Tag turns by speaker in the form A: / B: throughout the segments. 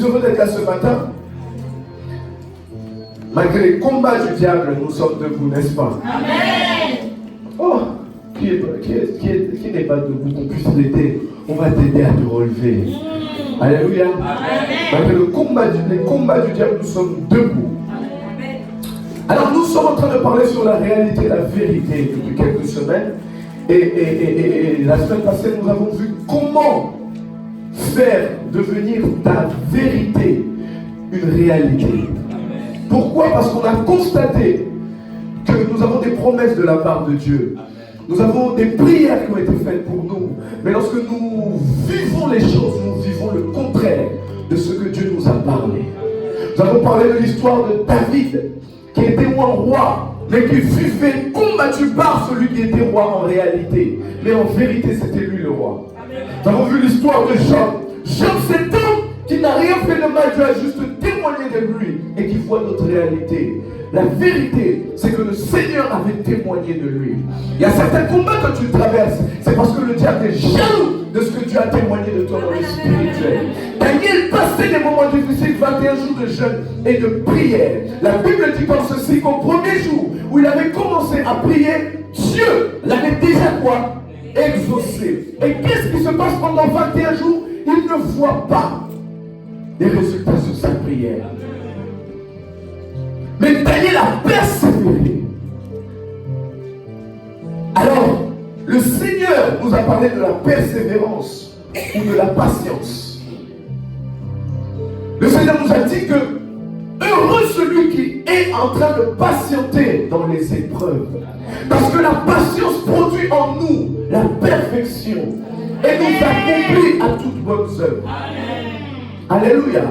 A: heureux d'être là ce matin. Malgré les combats du diable, nous sommes debout, n'est-ce pas?
B: Amen.
A: Oh, qui n'est pas debout, qu'on puisse l'aider. On va t'aider à te relever. Alléluia. Malgré les combats du diable, nous sommes debout.
B: Amen.
A: Alors nous sommes en train de parler sur la réalité, la vérité depuis quelques semaines. Et la semaine passée, nous avons vu comment faire devenir ta vérité une réalité. Pourquoi? Parce qu'on a constaté que nous avons des promesses de la part de Dieu. Nous avons des prières qui ont été faites pour nous. Mais lorsque nous vivons les choses, nous vivons le contraire de ce que Dieu nous a parlé. Nous avons parlé de l'histoire de David, qui était roi, mais qui vivait combattu par celui qui était roi en réalité. Mais en vérité, c'était lui le roi. Nous avons vu l'histoire de Job. Job, cet homme qui n'a rien fait de mal, Dieu a juste témoigné de lui et qui voit notre réalité. La vérité, c'est que le Seigneur avait témoigné de lui. Il y a certains combats que tu traverses, c'est parce que le diable est jaloux de ce que Dieu a témoigné de toi dans le spirituel. Daniel passait des moments difficiles, 21 jours de jeûne et de prière. La Bible dit comme ceci, qu'au premier jour où il avait commencé à prier, Dieu l'avait déjà quoi? Exaucé. Et qu'est-ce qui se passe pendant 21 jours? Il ne voit pas des résultats sur sa prière. Mais Daniel a persévéré. Alors, le Seigneur nous a parlé de la persévérance ou de la patience. Le Seigneur nous a dit que heureux celui qui est en train de patienter dans les épreuves. Parce que la patience produit en nous la perfection et nous accomplit à toute bonne œuvre. Alléluia.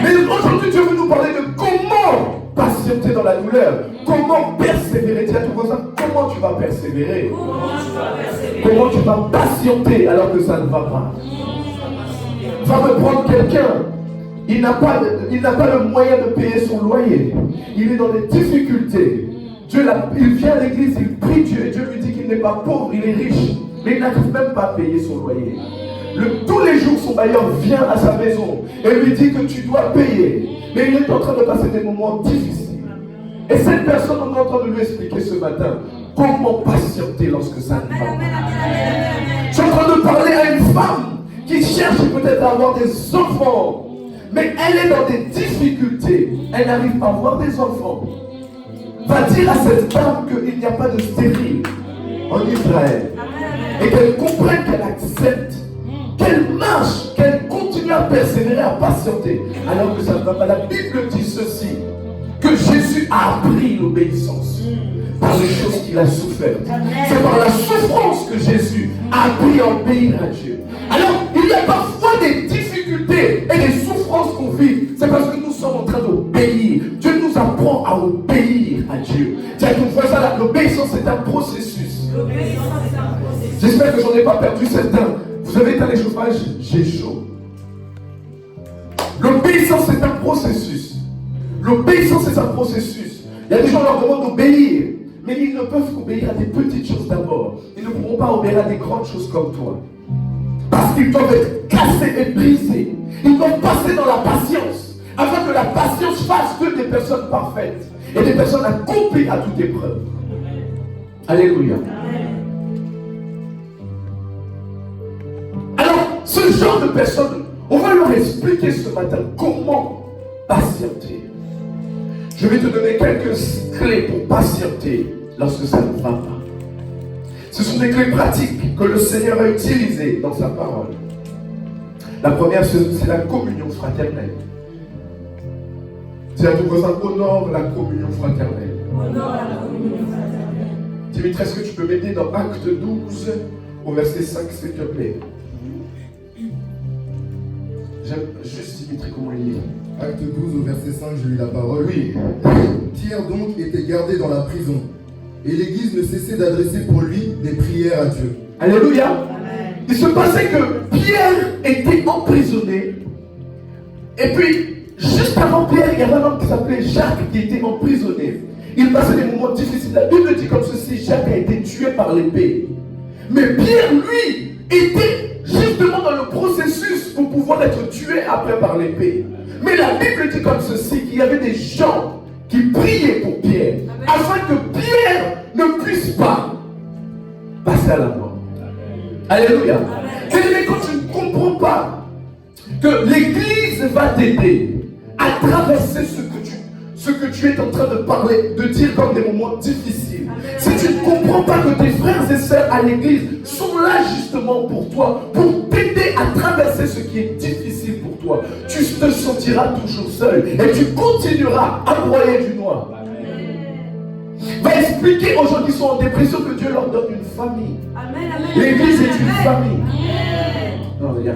A: Mais aujourd'hui, Dieu veut nous parler de comment patienter dans la douleur. Comment persévérer. Dis à ton voisin, comment tu vas persévérer? Comment tu vas patienter alors que ça ne va pas? Va me prendre quelqu'un. Il n'a pas le moyen de payer son loyer. Il est dans des difficultés. Il vient à l'église, il prie Dieu. Et Dieu lui dit qu'il n'est pas pauvre, il est riche. Mais il n'arrive même pas à payer son loyer. Tous les jours, son bailleur vient à sa maison et lui dit que tu dois payer. Mais il est en train de passer des moments difficiles. Et cette personne, on est en train de lui expliquer ce matin comment patienter lorsque ça ne va pas. Je suis en train de parler à une femme qui cherche peut-être à avoir des enfants. Mais elle est dans des difficultés. Elle n'arrive pas à avoir des enfants. Va dire à cette dame qu'il n'y a pas de stérile en Israël. Et qu'elle comprenne, qu'elle accepte, qu'elle marche, qu'elle continue à persévérer, à patienter, alors que ça ne va pas. La Bible dit ceci, que Jésus a appris l'obéissance par les choses qu'il a souffert. C'est par la souffrance que Jésus a appris à obéir à Dieu. Alors, il y a parfois des difficultés et des souffrances qu'on vit. C'est parce que nous sommes en train d'obéir. Dieu nous apprend à obéir à Dieu. Tiens, ton voisin là, l'obéissance est un processus. J'espère que j'en ai pas perdu certains. Vous avez éteint les chauffages, j'ai chaud. L'obéissance est un processus. L'obéissance est un processus. Il y a des gens qui leur demandent d'obéir, mais ils ne peuvent qu'obéir à des petites choses d'abord. Ils ne pourront pas obéir à des grandes choses comme toi. Parce qu'ils doivent être cassés et brisés. Ils doivent passer dans la patience, afin que la patience fasse d'eux des personnes parfaites et des personnes accomplies à toute épreuve. Alléluia. Alors, ce genre de personnes, on va leur expliquer ce matin comment patienter. Je vais te donner quelques clés pour patienter lorsque ça ne va pas. Ce sont des clés pratiques que le Seigneur a utilisées dans sa parole. La première, c'est la communion fraternelle. Dis à ton voisin, honore la communion fraternelle.
B: Honore la communion fraternelle.
A: Dimitri, est-ce que tu peux m'aider dans Acte 12 au verset 5, s'il te plaît? J'aime juste Dimitri comment il lit.
C: Acte 12 au verset 5, je lis la parole.
A: Oui.
C: Pierre donc était gardé dans la prison. Et l'église ne cessait d'adresser pour lui des prières à Dieu.
A: Alléluia.
B: Amen.
A: Il se passait que Pierre était emprisonné. Et puis, juste avant Pierre, il y avait un homme qui s'appelait Jacques qui était emprisonné. Il passait des moments difficiles. La Bible dit comme ceci, Jacques a été tué par l'épée. Mais Pierre, lui, était justement dans le processus pour pouvoir être tué après par l'épée. Mais la Bible dit comme ceci, qu'il y avait des gens qui priaient pour Pierre, afin que Pierre ne puisse pas passer à la mort. Alléluia. Mais quand tu ne comprends pas que l'Église va t'aider à traverser ce que tu es en train de parler, de dire comme des moments difficiles. Si tu ne comprends pas que tes frères et sœurs à l'église sont là justement pour toi, pour t'aider à traverser ce qui est difficile pour toi, tu te sentiras toujours seul et tu continueras à broyer du noir. Va expliquer aux gens qui sont en dépression que Dieu leur donne une famille. L'église est une famille. Non, il y a...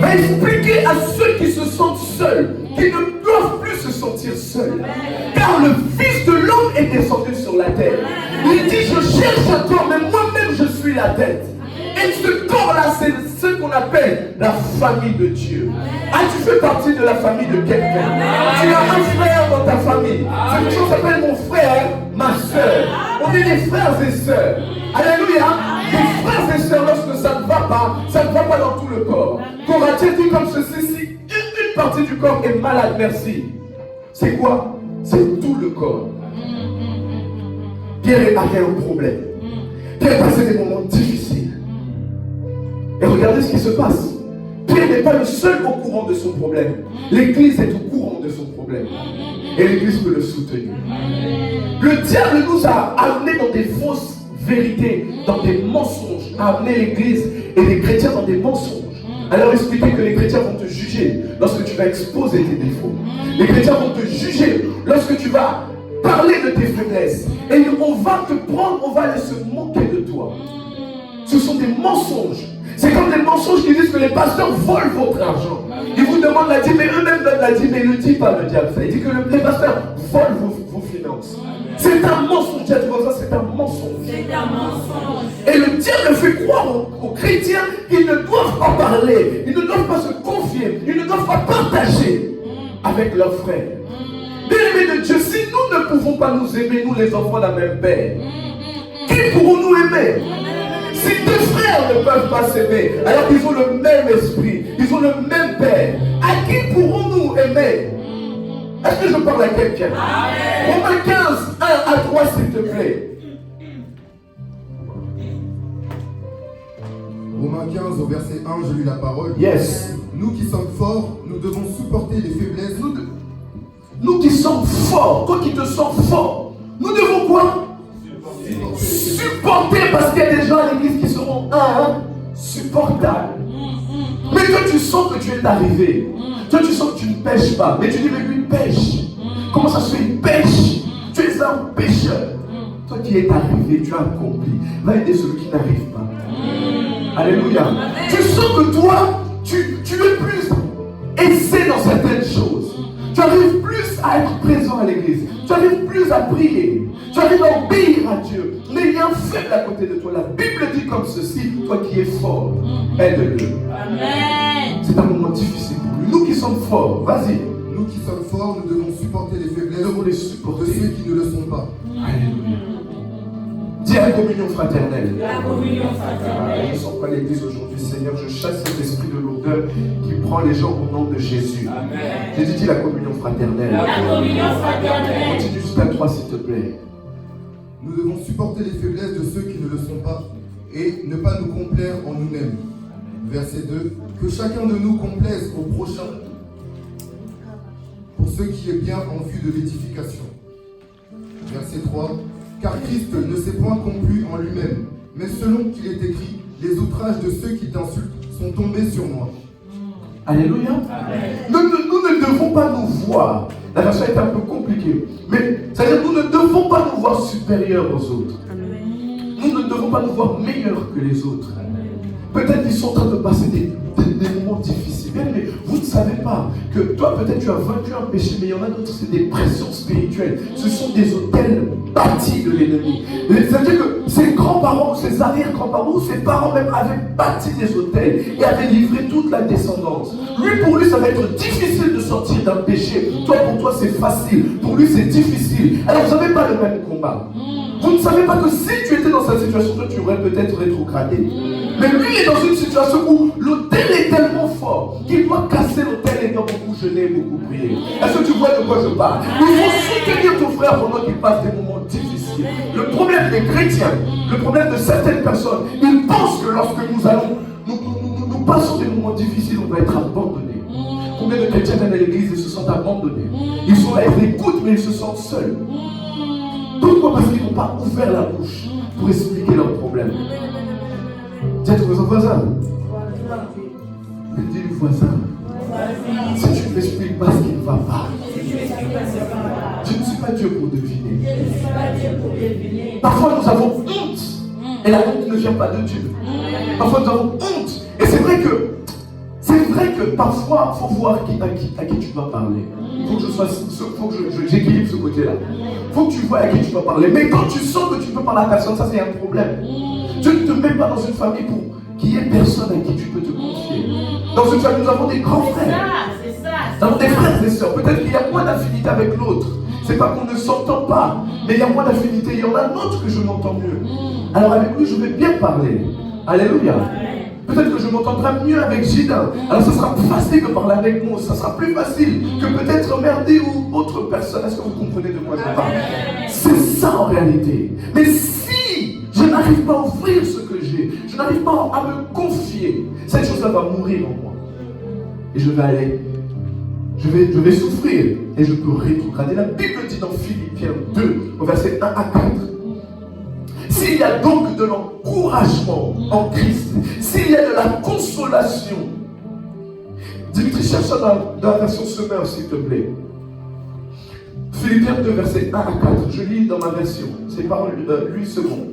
A: Va expliquer à ceux qui se sentent seuls, qui ne doivent plus se sentir seuls. Car le Fils de l'homme est descendu sur la terre. Il dit, je cherche un corps, mais moi-même je suis la tête. Et ce corps-là, c'est ce qu'on appelle la famille de Dieu. Ah, tu fais partie de la famille de quelqu'un. Tu as un frère dans ta famille. Cette chose s'appelle mon frère, ma soeur. On est des frères et sœurs. Alléluia. Les frères et sœurs, lorsque ça ne va pas dans tout le corps. Corathien dit comme ceci, si une partie du corps est malade, merci. C'est quoi? C'est tout le corps. Pierre avait un problème. Pierre passait des moments difficiles. Et regardez ce qui se passe. Pierre n'est pas le seul au courant de son problème. L'Église est au courant de son problème. Et l'Église peut le soutenir. Le diable nous a amenés dans des fausses vérités, dans des mensonges, a amené l'Église et les chrétiens dans des mensonges. Alors expliquer que les chrétiens vont te juger lorsque tu vas exposer tes défauts. Les chrétiens vont te juger lorsque tu vas parler de tes faiblesses. Et on va te prendre, on va aller se moquer de toi. Ce sont des mensonges. C'est comme des mensonges qui disent que les pasteurs volent votre argent. Ils vous demandent la dîme, mais eux-mêmes donnent la dîme, mais ne dit pas le diable. Il dit que les pasteurs volent vos finances. C'est un mensonge, ça c'est un mensonge.
B: C'est un mensonge.
A: Et le diable fait croire aux chrétiens qu'ils ne doivent pas parler, ils ne doivent pas se confier, ils ne doivent pas partager avec leurs frères. Bien-aimés de Dieu, si nous ne pouvons pas nous aimer, nous les enfants d'un même père, qui pourront-nous aimer? Si deux frères ne peuvent pas s'aimer, alors qu'ils ont le même esprit, ils ont le même père, à qui pourrons-nous aimer? Est-ce que je parle à quelqu'un? Romains 15, 1 à 3, s'il te plaît.
C: Romains 15 au verset 1, je lis la parole.
A: Yes.
C: Nous qui sommes forts, nous devons supporter les faiblesses.
A: Nous qui sommes forts, toi qui te sens fort, nous devons quoi? Supporter, parce qu'il y a des gens à l'église qui seront insupportables. Mais toi tu sens que tu es arrivé. Toi tu sens que tu ne pêches pas. Mais tu dis, mais lui pêche. Comment ça se fait? Il pêche. Tu es un pécheur. Toi qui es arrivé, tu as accompli. Va aider celui qui n'arrive pas. Alléluia. Tu sens que toi, tu es plus aisé dans certaines choses. Tu arrives plus à être présent à l'église. Tu arrives plus à prier. Tu arrives à obéir à Dieu. Mais il y a un faible à côté de toi. La Bible dit comme ceci, toi qui es fort, aide-le.
B: Amen.
A: C'est un moment difficile pour lui. Nous qui sommes forts, vas-y.
C: Nous qui sommes forts, nous devons supporter les faiblesses
A: Nous devons les
C: de
A: supporter.
C: ceux qui ne le sont pas.
A: Alléluia. Dis à la communion fraternelle.
B: La communion fraternelle.
A: Je ne sens pas l'église aujourd'hui, Seigneur. Je chasse cet esprit de lourdeur qui prend les gens au nom de Jésus.
B: Amen.
A: Jésus dit la communion fraternelle.
B: La communion fraternelle.
A: Continue jusqu'à 3 s'il te plaît.
C: Nous devons supporter les faiblesses de ceux qui ne le sont pas et ne pas nous complaire en nous-mêmes. Verset 2. Que chacun de nous complaise au prochain pour ce qui est bien en vue de l'édification. Verset 3. Car Christ ne s'est point complu en lui-même, mais selon qu'il est écrit, les outrages de ceux qui t'insultent sont tombés sur moi.
A: Alléluia. Nous ne devons pas nous voir. La version est un peu compliquée. Mais c'est-à-dire nous ne devons pas nous voir supérieurs aux autres. Nous ne devons pas nous voir meilleurs que les autres. Peut-être qu'ils sont en train de passer des moments difficiles. Mais vous ne savez pas que toi, peut-être tu as vaincu un péché, mais il y en a d'autres, c'est des pressions spirituelles. Ce sont des autels bâtis de l'ennemi. C'est-à-dire que ses grands-parents, ses arrière-grands-parents, ou ses parents même avaient bâti des autels et avaient livré toute la descendance. Lui, pour lui, ça va être difficile de sortir d'un péché. Toi, pour toi, c'est facile. Pour lui, c'est difficile. Alors, vous n'avez pas le même combat. Vous ne savez pas que si tu étais dans cette situation, toi tu aurais peut-être rétrogradé. Mais lui est dans une situation où l'autel est tellement fort qu'il doit casser l'autel et donc beaucoup jeûner, beaucoup prier. Est-ce que tu vois de quoi je parle? Il faut soutenir ton frère pendant qu'il passe des moments difficiles. Le problème des chrétiens, le problème de certaines personnes, ils pensent que lorsque nous passons des moments difficiles, on va être abandonnés. Combien de chrétiens viennent à l'église et se sentent abandonnés? Ils sont là, ils écoutent, mais ils se sentent seuls. Pourquoi? Parce qu'ils n'ont pas ouvert la bouche pour expliquer leurs problèmes. Dis à ton voisin. Dis le voisin. Si tu ne m'expliques pas ce qui ne va pas, je ne suis pas Dieu pour deviner. Parfois nous avons honte. Et la honte ne vient pas de Dieu. Parfois nous avons honte. Et c'est vrai que parfois il faut voir à qui tu vas parler. Il faut que j'équilibre ce côté-là. Il faut que tu vois à qui tu vas parler. Mais quand tu sens que tu peux parler à personne, ça c'est un problème. Dieu ne te met pas dans une famille pour qu'il y ait personne à qui tu peux te confier. Dans une famille, nous avons des grands frères. Nous avons des frères et sœurs. Peut-être qu'il y a moins d'affinité avec l'autre. C'est pas qu'on ne s'entend pas, mais il y a moins d'affinité. Il y en a un autre que je m'entends mieux. Alors avec lui, je vais bien parler. Alléluia. Peut-être que je m'entendrai mieux avec Gina. Alors ça sera plus facile de parler avec moi. Ça sera plus facile que peut-être Merdi ou autre personne. Est-ce que vous comprenez de quoi je parle? C'est ça en réalité. Mais si je n'arrive pas à offrir ce que j'ai, je n'arrive pas à me confier, cette chose-là va mourir en moi. Et je vais aller. Je vais souffrir. Et je peux rétrograder. La Bible dit dans Philippiens 2, au verset 1 à 4. S'il y a donc de l'encouragement en Christ, s'il y a de la consolation, Dimitri, cherche ça dans la version Semeur, s'il te plaît. Philippiens 2, verset 1 à 4. Je lis dans ma version. C'est par lui second.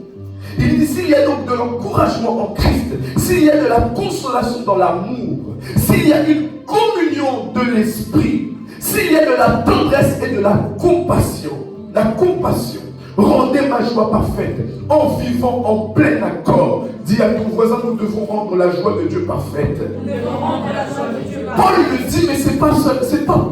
A: Il dit, s'il y a donc de l'encouragement en Christ, s'il y a de la consolation dans l'amour, s'il y a une communion de l'esprit, s'il y a de la tendresse et de la compassion, rendez ma joie parfaite en vivant en plein accord. Dis à ton voisin, nous devons rendre la joie de Dieu parfaite. Paul le dit, mais c'est pas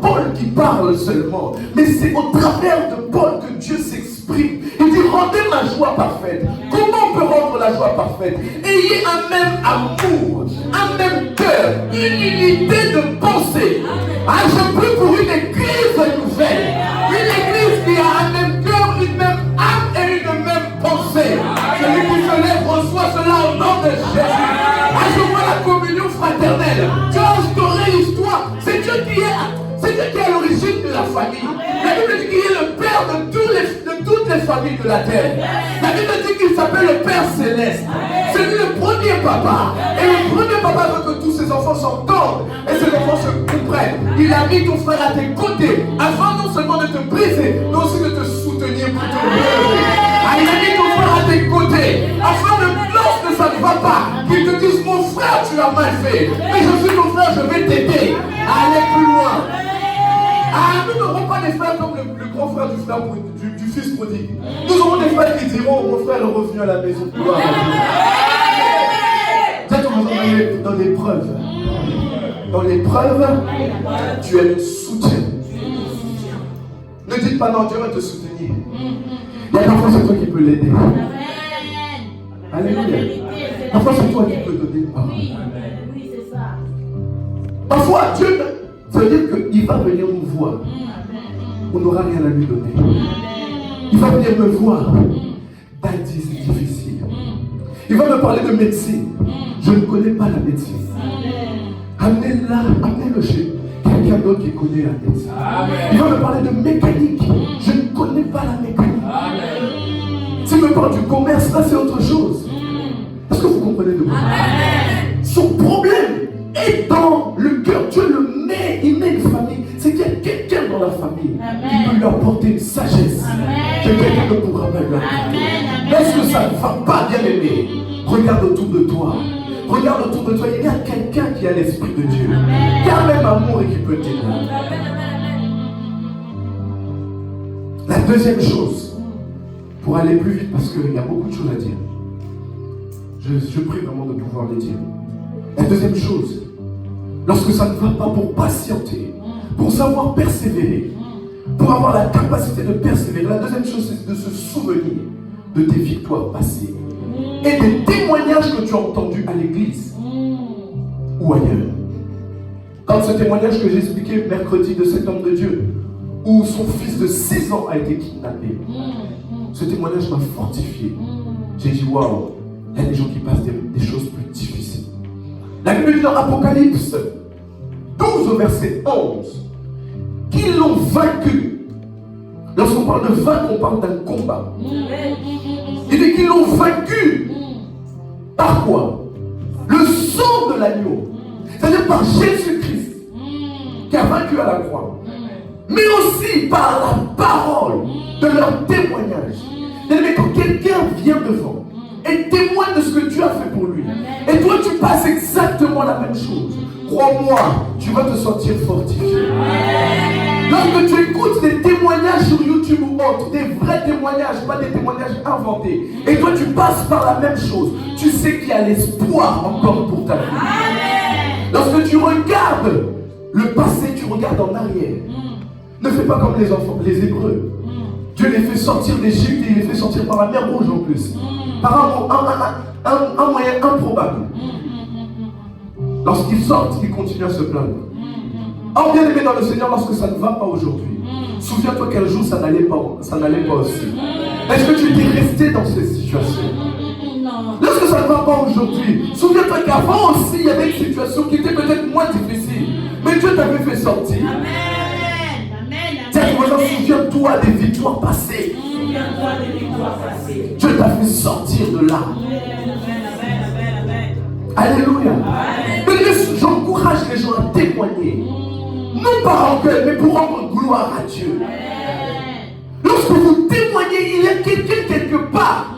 A: Paul qui parle seulement, mais c'est au travers de Paul que Dieu s'exprime. Il dit, rendez ma joie parfaite. Comment on peut rendre la joie parfaite? Ayez un même amour, un même cœur, une unité de pensée. Je prie pour une église nouvelle, une église qui a un même cœur, une même âme et une même pensée. Celui qui se lève reçoit cela au nom de Jésus. Je vois la communion fraternelle. Dieu a instauré l'histoire. C'est Dieu qui est à l'origine de la famille. La Bible dit qu'il est le Père de toutes les familles de la terre. La Bible dit qu'il s'appelle le Père Céleste. C'est lui le premier papa. Et le premier papa veut que tous ses enfants s'entendent et ses enfants se comprennent. Il a mis ton frère à tes côtés afin non seulement de te briser, mais aussi de te soutenir pour te relever. Il a mis ton frère à tes côtés afin de, lorsque ça ne va pas, qu'il te dise, mon frère, tu as mal fait, mais je suis ton frère, je vais t'aider à aller plus loin. Nous n'aurons pas des frères comme le grand frère du fils prodigue. Nous aurons des frères qui diront, mon frère est revenu à la maison. Dans l'épreuve. Dans l'épreuve, tu es le soutien. Ne dites pas non, Dieu va te soutenir. Il y a parfois c'est toi qui peux l'aider. Alléluia. Parfois c'est toi qui peux donner parole.
B: Oui, c'est ça.
A: Parfois Dieu, ça veut dire qu'il va venir nous voir. On n'aura rien à lui donner. Il va venir me voir. Daddy, c'est difficile. Il va me parler de médecine. Je ne connais pas la médecine. Amenez-le chez quelqu'un d'autre qui connaît la médecine. Il va me parler de mécanique. Je ne connais pas la mécanique. S'il me parle du commerce, là c'est autre chose. Est-ce que vous comprenez de quoi? Son problème est dans le cœur. Dieu le met, il met une famille. C'est qu'il y a quelqu'un dans la famille qui peut lui apporter une sagesse que quelqu'un ne pourra pas lui apporter. Lorsque ça ne va pas, bien aimé, regarde autour de toi. Regarde autour de toi, il y a quelqu'un qui a l'esprit de Dieu, qui a le même amour et qui peut t'aider. La deuxième chose, pour aller plus vite, parce qu'il y a beaucoup de choses à dire, je prie vraiment de pouvoir les dire. La deuxième chose, lorsque ça ne va pas, pour patienter, pour savoir persévérer, pour avoir la capacité de persévérer, la deuxième chose, c'est de se souvenir de tes victoires passées. et des témoignages que tu as entendus à l'église ou ailleurs. Comme ce témoignage que j'ai expliqué mercredi de cet homme de Dieu, où son fils de 6 ans a été kidnappé. Ce témoignage m'a fortifié. J'ai dit, waouh, il y a des gens qui passent des choses plus difficiles. La Bible dit dans Apocalypse 12 au verset 11, qu'ils l'ont vaincu. Lorsqu'on parle de vaincre, on parle d'un combat. Il dit qu'ils l'ont vaincu. Par quoi? Le sang de l'agneau. C'est-à-dire par Jésus-Christ qui a vaincu à la croix. Mais aussi par la parole de leur témoignage. Mais quand quelqu'un vient devant et témoigne de ce que Dieu a fait pour lui, et toi tu passes exactement la même chose, crois-moi, tu vas te sentir fortifié. Lorsque tu écoutes des témoignages sur YouTube ou autre, des vrais témoignages, pas des témoignages inventés, et toi tu passes par la même chose, tu sais qu'il y a l'espoir encore pour ta vie. Lorsque tu regardes le passé, tu regardes en arrière. Ne fais pas comme les enfants, les Hébreux. Dieu les fait sortir d'Égypte et il les fait sortir par la mer Rouge en plus. Par un moyen improbable. Lorsqu'ils sortent, ils continuent à se plaindre. Oh bien aimé dans le Seigneur, lorsque ça ne va pas aujourd'hui, souviens-toi qu'un jour ça n'allait pas aussi. Est-ce que tu es resté dans cette situation? Lorsque ça ne va pas aujourd'hui, souviens-toi qu'avant aussi il y avait une situation qui était peut-être moins difficile, mais Dieu t'avait fait sortir. Tiens, souviens-toi des victoires passées. Dieu t'a fait sortir de là. Alléluia. Mais j'encourage les gens à témoigner. Non par orgueil, mais pour rendre gloire à Dieu. Lorsque vous témoignez, il y a quelqu'un quelque part.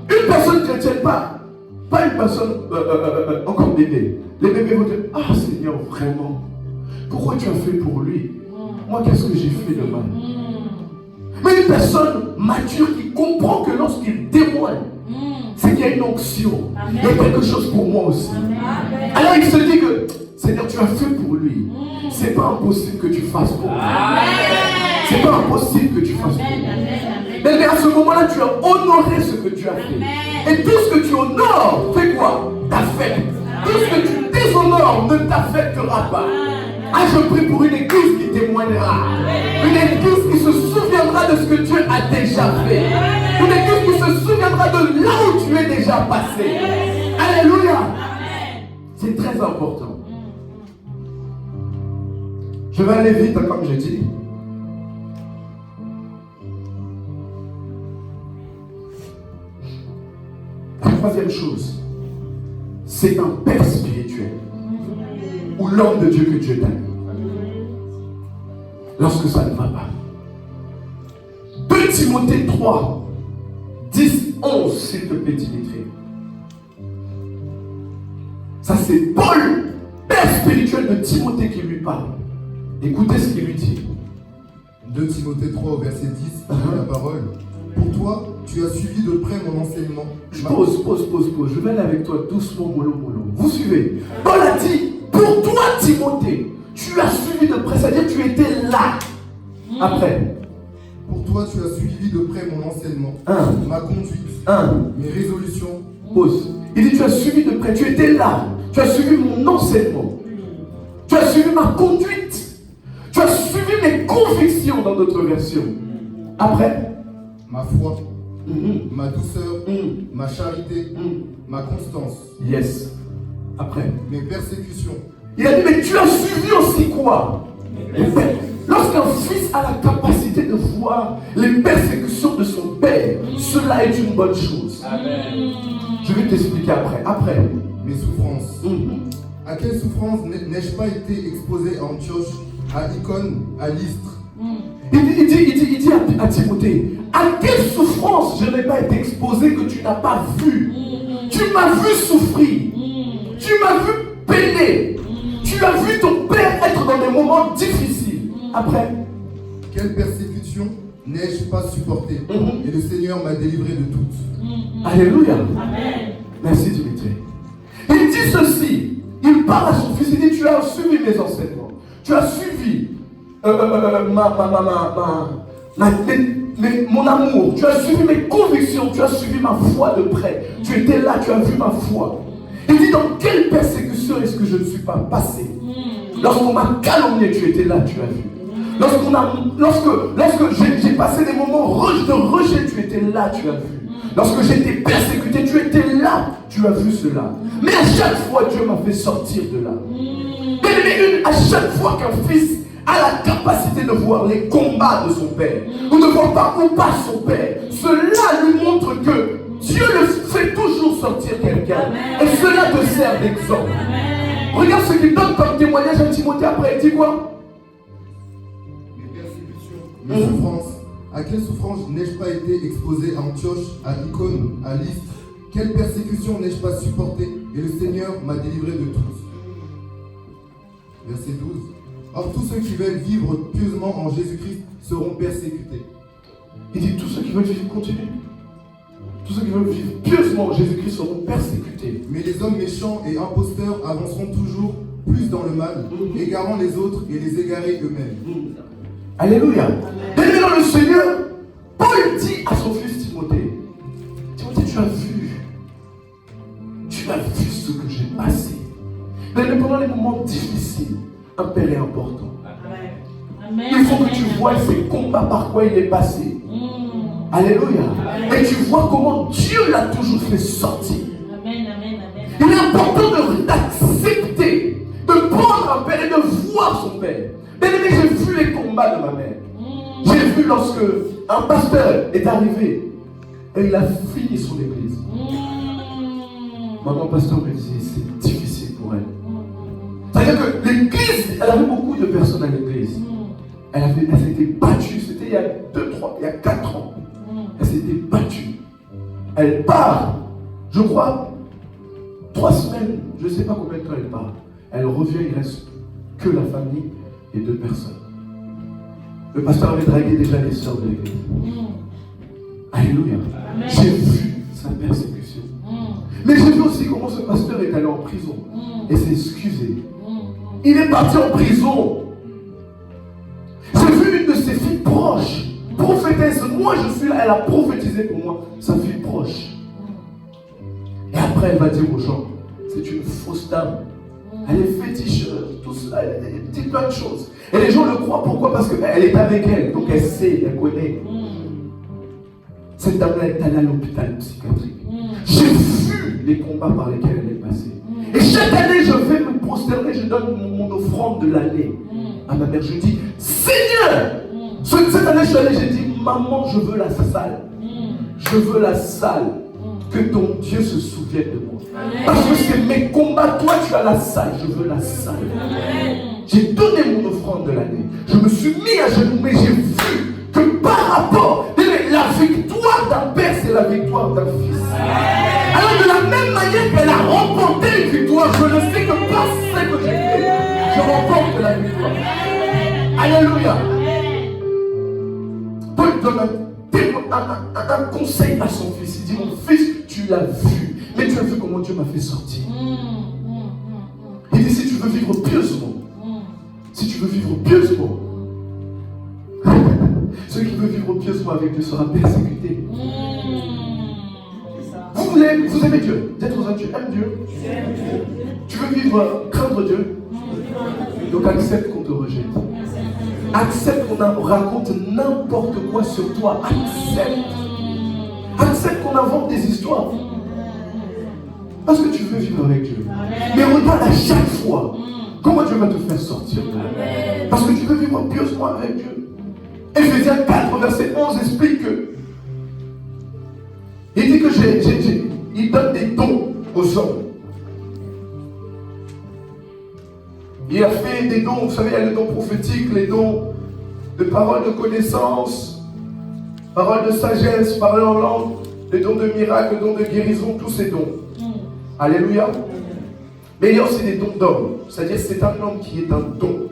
A: Une personne chrétienne, pas une personne encore bébé. Les bébés vont dire, ah Seigneur, vraiment, pourquoi tu as fait pour lui? Moi, qu'est-ce que j'ai fait de mal? Mais une personne mature qui comprend que lorsqu'il témoigne, c'est qu'il y a une onction. Il y a quelque chose pour moi aussi. Alors il se dit que, Seigneur, tu as fait pour lui. C'est pas impossible que tu fasses pour lui. C'est pas impossible que tu fasses pour lui. Mais à ce moment-là, tu as honoré ce que tu as fait. Et tout ce que tu honores, fais quoi? T'affecte. Tout ce que tu déshonores ne t'affectera pas. Ah, je prie pour une église qui témoignera. Une église qui se souviendra de ce que Dieu a déjà fait. Une église qui se souviendra de là où tu es déjà passé. Alléluia. C'est très important. Je vais aller vite, comme je dis. La troisième chose, c'est un père spirituel. Ou l'homme de Dieu que Dieu t'a mis. Lorsque ça ne va pas. 2 Timothée 3, 10, 11, s'il te plaît, Dimitri. Ça c'est Paul, père spirituel de Timothée qui lui parle. Écoutez ce qu'il lui dit.
C: 2 Timothée 3 au verset 10, la parole. Pour toi, tu as suivi de près mon enseignement.
A: Pause. Je vais aller avec toi doucement, mollo. Vous suivez. Paul a dit, pour toi, Timothée, tu as suivi de près, c'est-à-dire tu étais là. Après.
C: Pour toi, tu as suivi de près mon enseignement, ma conduite, mes résolutions.
A: Pause. Il dit, tu as suivi de près, tu étais là. Tu as suivi mon enseignement. Tu as suivi ma conduite. Tu as suivi mes convictions dans notre version. Après.
C: Ma foi, ma douceur, ma charité, ma constance.
A: Yes. Après.
C: Mes persécutions.
A: Il a dit, mais tu as suivi aussi quoi? Lorsqu'un fils a la capacité de voir les persécutions de son père, cela est une bonne chose. Amen. Je vais t'expliquer après.
C: Mes souffrances. À quelle souffrance n'ai-je pas été exposé à Antioche, à Icône, à Lystre?
A: Il dit à Timothée, à quelle souffrance je n'ai pas été exposé que tu n'as pas vu? Tu m'as vu souffrir. Tu m'as vu peiner. Tu as vu ton père être dans des moments difficiles. Après.
C: Quelle persécution n'ai-je pas supporté? Et le Seigneur m'a délivré de toutes.
A: Alléluia.
B: Amen.
A: Merci Dimitri. Il dit ceci. Il parle à son fils. Il dit, tu as suivi mes enseignements. Tu as suivi mon amour, tu as suivi mes convictions, tu as suivi ma foi de près. Tu étais là, tu as vu ma foi. Il dit dans quelle persécution est-ce que je ne suis pas passé? Lorsqu'on m'a calomnié, tu étais là, tu as vu. Lorsque j'ai passé des moments de rejet, tu étais là, tu as vu. Lorsque j'étais persécuté, tu étais là, tu as vu cela. Mais à chaque fois, Dieu m'a fait sortir de là. Mais à chaque fois qu'un fils a la capacité de voir les combats de son père, ou de voir par où passe son père, cela lui montre que Dieu le fait toujours sortir quelqu'un. Et cela te sert d'exemple. Regarde ce qu'il donne comme témoignage à Timothée après. Il dit quoi?
C: Mes persécutions, mes souffrances. À quelle souffrance n'ai-je pas été exposé à Antioche, à Icône, à Lystre? Quelle persécution n'ai-je pas supporté? Et le Seigneur m'a délivré de tous. Verset 12. Or, tous ceux qui veulent vivre pieusement en Jésus-Christ seront persécutés.
A: Il dit tous ceux qui veulent vivre, continue. Tous ceux qui veulent vivre pieusement en Jésus-Christ seront persécutés.
C: Mais les hommes méchants et imposteurs avanceront toujours plus dans le mal, égarant les autres et les égarer eux-mêmes.
A: Alléluia. Bien dans le Seigneur, Paul dit à son fils Timothée, Timothée, tu as vu ce que j'ai passé. Mais pendant les moments difficiles, un père est important.
B: Amen.
A: Il faut que tu vois ces combats par quoi il est passé. Alléluia. Et tu vois comment Dieu l'a toujours fait sortir.
B: Amen.
A: Il est important d'accepter, de prendre un père et de voir son père. Bien aimé, j'ai vu les combats de ma mère. J'ai vu lorsque un pasteur est arrivé et il a fini son église. Maman pasteur me disait, c'est difficile pour elle. C'est-à-dire que l'église, elle avait beaucoup de personnes à l'église. Elle s'était battue, c'était il y a 4 ans. Elle s'était battue. Elle part, je crois, 3 semaines, je ne sais pas combien de temps elle part. Elle revient, il ne reste que la famille et 2 personnes. Le pasteur avait dragué déjà les sœurs de l'église. Alléluia. J'ai vu sa persécution. Mais j'ai vu aussi comment ce pasteur est allé en prison et s'est excusé. Il est parti en prison. J'ai vu une de ses filles proches, prophétesse. Moi je suis là, elle a prophétisé pour moi, sa fille proche. Et après elle va dire aux gens, c'est une fausse dame. Elle est féticheuse, tout cela, elle dit plein de choses. Et les gens le croient, pourquoi? Parce qu'elle est avec elle, donc elle sait, elle connaît. Cette dame-là est allée à l'hôpital psychiatrique. J'ai vu les combats par lesquels elle est passée. Et chaque année, je vais me prosterner, je donne mon offrande de l'année à ma mère. Je dis, Seigneur, cette année, je suis allé, j'ai dit, maman, je veux la salle. Je veux la salle. Que ton Dieu se souvienne de moi. Parce que c'est mes combats, toi tu as la salle, je veux la salle. J'ai donné mon offrande de l'année. Je me suis mis à genoux, mais j'ai vu que par rapport, la victoire d'un père, c'est la victoire d'un fils. Alors de la même manière qu'elle a remporté une victoire, je ne sais que par ce que j'ai fait, je remporte la victoire. Alléluia. Paul donne un conseil à son fils. Il dit, mon fils, tu l'as vu, mais tu as vu comment Dieu m'a fait sortir. Il dit, si tu veux vivre pieusement, celui qui veut vivre pieusement avec Dieu sera persécuté. Vous aimez Dieu, d'être un Dieu, aime Dieu. Tu veux vivre, craindre Dieu. Donc accepte qu'on te rejette. Accepte qu'on raconte n'importe quoi sur toi. Accepte qu'on invente des histoires. Parce que tu veux vivre avec Dieu. Mais regarde à chaque fois comment Dieu va te faire sortir. Parce que tu veux vivre pieusement avec Dieu. Éphésiens 4, verset 11 explique que il dit que il donne des dons aux hommes. Il a fait des dons, vous savez, il y a les dons prophétiques, les dons de paroles de connaissance, paroles de sagesse, paroles en langue, les dons de miracles, les dons de guérison, tous ces dons. Alléluia. Mais il y a aussi des dons d'hommes, c'est-à-dire c'est un homme qui est un don.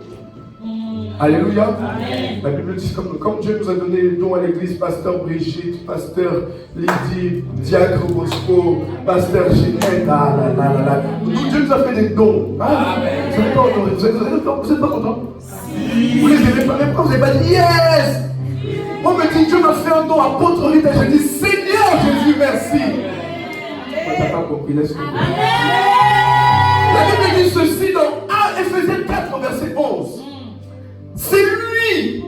A: Alléluia. Amen. La Bible dit comme Dieu nous a donné les dons à l'église, pasteur Brigitte, pasteur Lydie, diacre Bosco, pasteur Ginette, Dieu nous a fait des dons. Amen. Vous n'êtes pas honorés, vous n'êtes pas contents? Vous les aimez pas, même quand vous n'avez pas dit yes. On me dit, Dieu m'a fait un don apôtre Rita. Je dis, Seigneur Jésus, merci. Tu n'as pas compris, laisse-moi. La Bible dit ceci dans Ephésiens 4, verset 11. C'est lui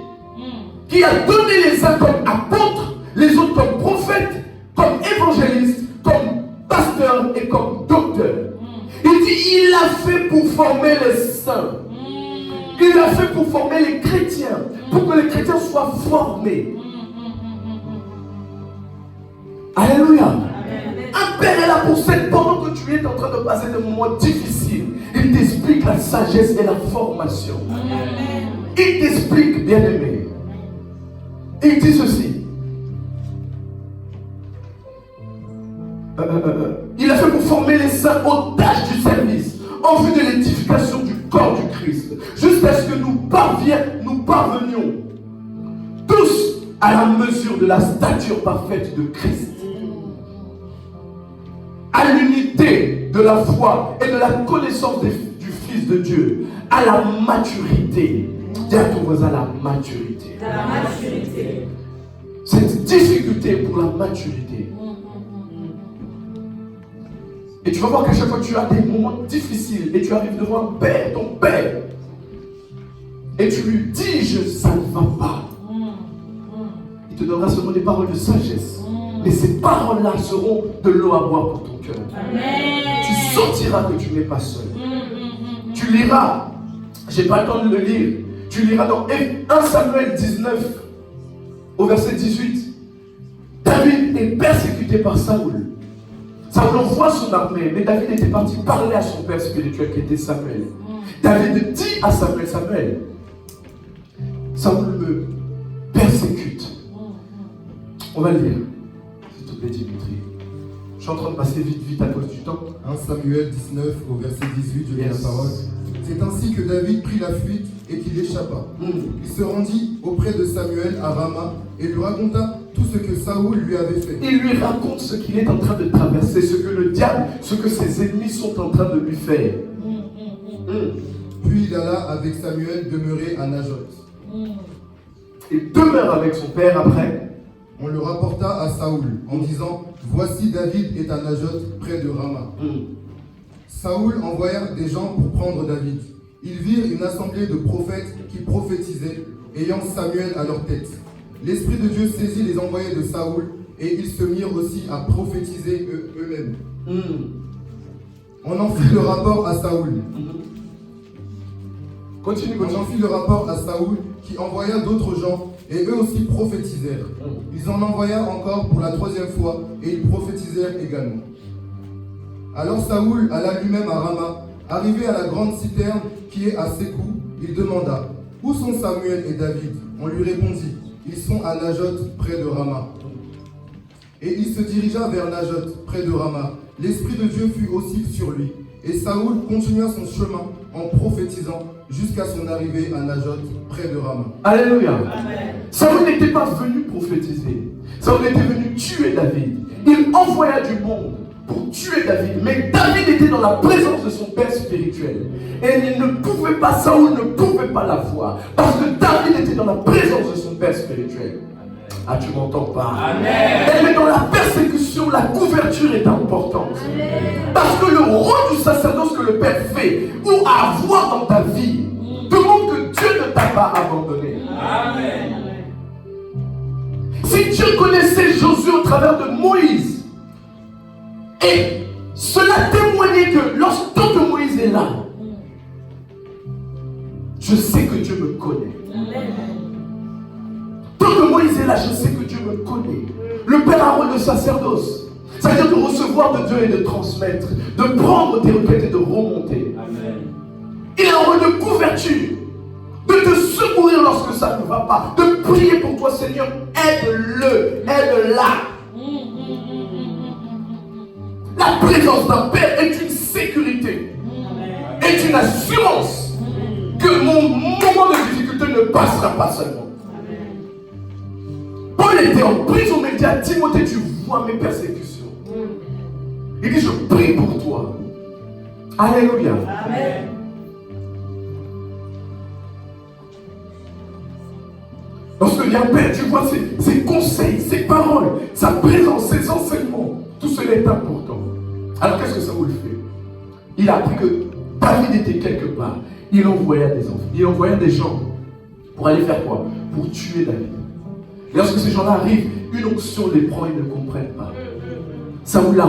A: qui a donné les uns comme apôtres, les autres comme prophètes, comme évangélistes, comme pasteurs et comme docteurs. Il dit, il l'a fait pour former les saints. Il l'a fait pour former les chrétiens, pour que les chrétiens soient formés. Alléluia. Un père est là pour cette, pendant que tu es en train de passer des moments difficiles, il t'explique la sagesse et la formation. Il t'explique, bien-aimé. Il dit ceci. Il a fait pour former les saints aux tâches du service, en vue de l'édification du corps du Christ, jusqu'à ce que nous parvenions tous à la mesure de la stature parfaite de Christ, à l'unité de la foi et de la connaissance du Fils de Dieu, à la maturité. Dis à ton voisin, la maturité.
B: La maturité.
A: Cette difficulté pour la maturité. Et tu vas voir qu'à chaque fois que tu as des moments difficiles et tu arrives devant un père, ton père, et tu lui dis, ça ne va pas. Il te donnera seulement des paroles de sagesse. Mais ces paroles-là seront de l'eau à boire pour ton cœur. Tu sentiras que tu n'es pas seul. Tu liras, je n'ai pas le temps de le lire, tu liras dans 1 Samuel 19, au verset 18. David est persécuté par Saoul. Saoul envoie son armée, mais David était parti parler à son père spirituel qui était Samuel. David dit à Samuel, Samuel, Saoul me persécute. On va le lire, s'il te plaît, Dimitri. Je suis en train de passer vite à cause du temps.
C: 1 Samuel 19 au verset 18, je lis la parole. C'est ainsi que David prit la fuite et qu'il échappa. Il se rendit auprès de Samuel à Rama et lui raconta tout ce que Saoul lui avait fait.
A: Il lui raconte ce qu'il est en train de traverser, ce que le diable, ce que ses ennemis sont en train de lui faire.
C: Puis il alla avec Samuel demeurer à Najoth.
A: Il demeure avec son père après.
C: On le rapporta à Saoul en disant, voici David est à Najoth près de Rama. Saoul envoya des gens pour prendre David. Ils virent une assemblée de prophètes qui prophétisaient, ayant Samuel à leur tête. L'Esprit de Dieu saisit les envoyés de Saoul et ils se mirent aussi à prophétiser eux-mêmes. On en fit le rapport à Saoul.
A: Continue.
C: On en fit le rapport à Saoul qui envoya d'autres gens et eux aussi prophétisèrent. Ils en envoyèrent encore pour la 3e fois et ils prophétisèrent également. Alors Saoul alla lui-même à Rama. Arrivé à la grande citerne qui est à Sékou, il demanda, où sont Samuel et David? On lui répondit, ils sont à Najoth près de Rama. Et il se dirigea vers Najoth près de Rama. L'Esprit de Dieu fut aussi sur lui. Et Saoul continua son chemin en prophétisant jusqu'à son arrivée à Najoth près de Rama.
A: Alléluia. Saoul n'était pas venu prophétiser. Saoul était venu tuer David. Il envoya du monde pour tuer David. Mais David était dans la présence de son père spirituel. Et il ne pouvait pas, Saoul ne pouvait pas la voir. Parce que David était dans la présence de son père spirituel. Ah, tu m'entends pas? Amen. Mais dans la persécution, la couverture est importante. Amen. Parce que le rôle du sacerdoce que le Père fait, ou à avoir dans ta vie, demande que Dieu ne t'a pas abandonné. Amen. Si Dieu connaissait Josué au travers de Moïse, et cela témoignait que lorsque tant que Moïse est là, je sais que Dieu me connaît. Amen. Tant que Moïse est là, je sais que Dieu me connaît. Le Père a un rôle de sacerdoce. C'est-à-dire de recevoir de Dieu et de transmettre, de prendre tes requêtes et de remonter. Amen. Il a un rôle de couverture, de te secourir lorsque ça ne va pas, de prier pour toi, Seigneur, aide-le, aide-la. La présence d'un Père est une sécurité, est une assurance que mon moment de difficulté ne passera pas seulement. Paul était en prison, mais il dit à Timothée, tu vois mes persécutions. Il dit, je prie pour toi. Alléluia. Amen. Lorsqu'il y a un père, tu vois ses conseils, ses paroles, sa présence, ses enseignements. Tout cela est important. Alors qu'est-ce que ça vous le fait? Il a appris que David était quelque part. Il envoya des enfants. Il envoya des gens pour aller faire quoi? Pour tuer David. Et lorsque ces gens-là arrivent, une onction les prend, ils ne comprennent pas. Ça vous l'a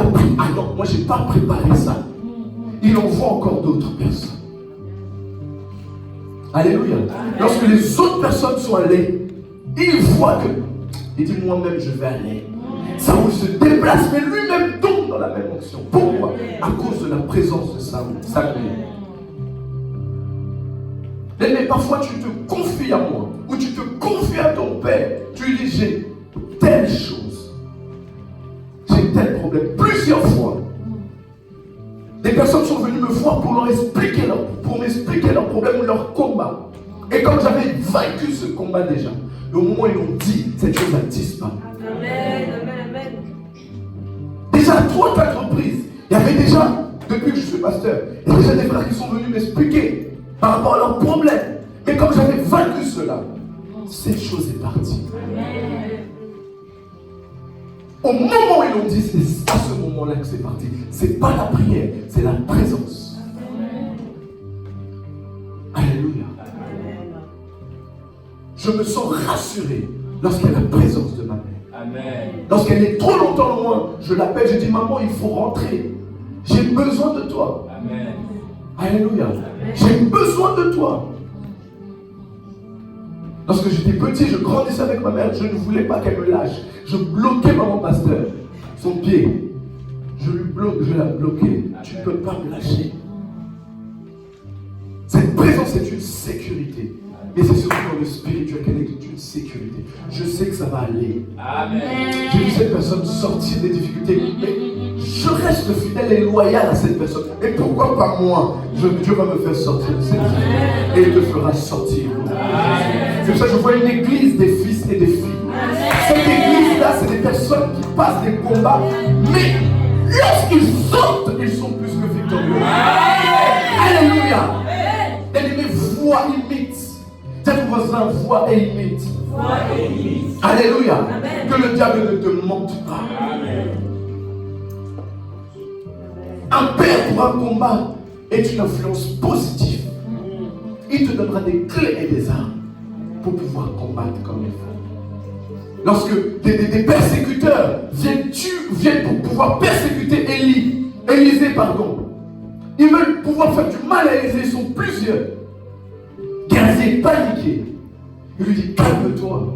A: pris. Ah non, moi je n'ai pas préparé ça. Il envoie encore d'autres personnes. Alléluia. Lorsque les autres personnes sont allées, il voit que, il dit moi-même je vais aller. Saoul se déplace, mais lui-même tombe dans la même onction. Pourquoi? À cause de la présence de Saoul. Mais parfois tu te confies à moi, ou tu te confies à ton père. Tu lui dis j'ai telle chose, j'ai tel problème. Plusieurs fois, des personnes sont venues me voir pour m'expliquer leurs problèmes ou leurs combats. Et comme j'avais vaincu ce combat déjà, au moment où ils l'ont dit, cette chose a disparu.
B: Amen, amen, amen.
A: Déjà, toi, ta entreprise, il y avait déjà, depuis que je suis pasteur, il y a déjà des frères qui sont venus m'expliquer par rapport à leurs problèmes. Mais comme j'avais vaincu cela, cette chose est partie.
B: Amen.
A: Au moment où ils l'ont dit, c'est à ce moment-là que c'est parti. C'est pas la prière, c'est la présence. Alléluia. Je me sens rassuré lorsqu'il y a la présence de ma mère.
D: Amen.
A: Lorsqu'elle est trop longtemps loin, je l'appelle, je dis maman, il faut rentrer. J'ai besoin de toi.
D: Amen.
A: Alléluia. J'ai besoin de toi. Lorsque j'étais petit, je grandissais avec ma mère, je ne voulais pas qu'elle me lâche. Je bloquais maman pasteur, son pied. Je la bloquais. Tu ne peux pas me lâcher. Cette présence est une sécurité. Et c'est surtout dans le spirituel qu'elle est une sécurité. Je sais que ça va aller.
D: Amen.
A: J'ai vu cette personne sortir des difficultés. Mais je reste fidèle et loyal à cette personne. Et pourquoi pas moi? Dieu va me faire sortir de cette vie. Et il te fera sortir. C'est pour ça que je vois une église des fils et des filles. Cette église-là, c'est des personnes qui passent des combats. Mais lorsqu'ils sortent, ils sont plus que victorieux. Alléluia. Elle met voix, imite. Tel voisin voit et imite. Alléluia. Que le diable ne te mente pas. Un père pour un combat est une influence positive. Il te donnera des clés et des armes pour pouvoir combattre comme il faut. Lorsque des persécuteurs viennent pour pouvoir persécuter Élisée, ils veulent pouvoir faire du mal à Élisée, ils sont plusieurs. Gazé, paniqué. Il lui dit calme-toi.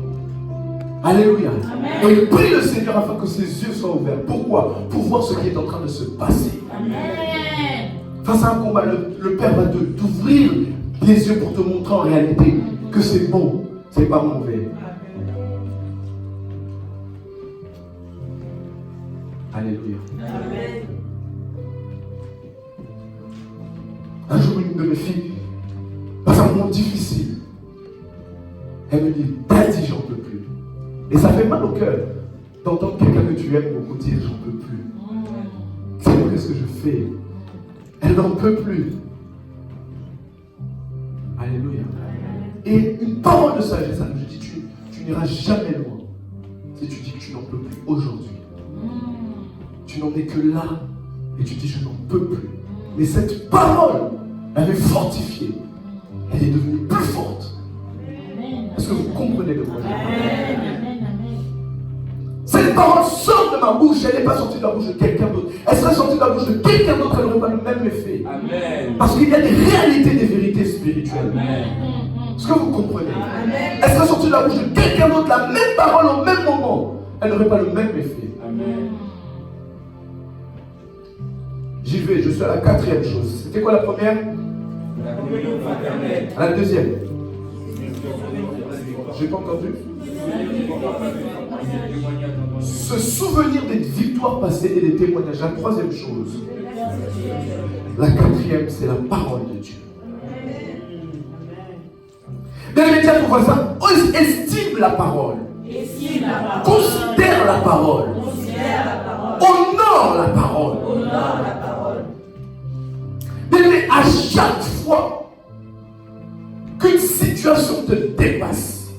A: Alléluia. Amen. Et il prie le Seigneur afin que ses yeux soient ouverts. Pourquoi? Pour voir ce qui est en train de se passer.
B: Amen.
A: Face à un combat, le Père va t'ouvrir les yeux pour te montrer en réalité que c'est bon, c'est pas mauvais. Alléluia.
B: Amen.
A: Un jour, une de mes filles passe un moment difficile. Elle me dit, Daddy, j'en peux plus. Et ça fait mal au cœur d'entendre quelqu'un que tu aimes beaucoup dire, j'en peux plus. C'est qu'est-ce que je fais? Elle n'en peut plus. Alléluia. Et une parole de sagesse, je dis, tu n'iras jamais loin si tu dis que tu n'en peux plus aujourd'hui. Tu n'en es que là et tu dis, je n'en peux plus. Mais cette parole, elle est fortifiée. Elle est devenue plus forte. Est-ce que vous comprenez de quoi je parle? Cette parole sort de ma bouche, elle n'est pas sortie de la bouche de quelqu'un d'autre. Elle serait sortie de la bouche de quelqu'un d'autre, elle n'aurait pas le même effet.
D: Amen.
A: Parce qu'il y a des réalités, des vérités spirituelles.
D: Amen.
A: Est-ce que vous comprenez? Elle serait sortie de la bouche de quelqu'un d'autre, la même parole au même moment. Elle n'aurait pas le même effet.
D: Amen.
A: J'y vais, je suis à la 4e chose. C'était quoi la première?
D: La communion fraternelle.
A: À la 2e. J'ai pas entendu. Se souvenir des victoires passées et des témoignages. La 3e chose. La 4e, c'est la parole de Dieu. Dans les médias, ton voisin estime la parole. Considère la parole. Honore la parole. Mais à chaque fois qu'une situation te dépasse,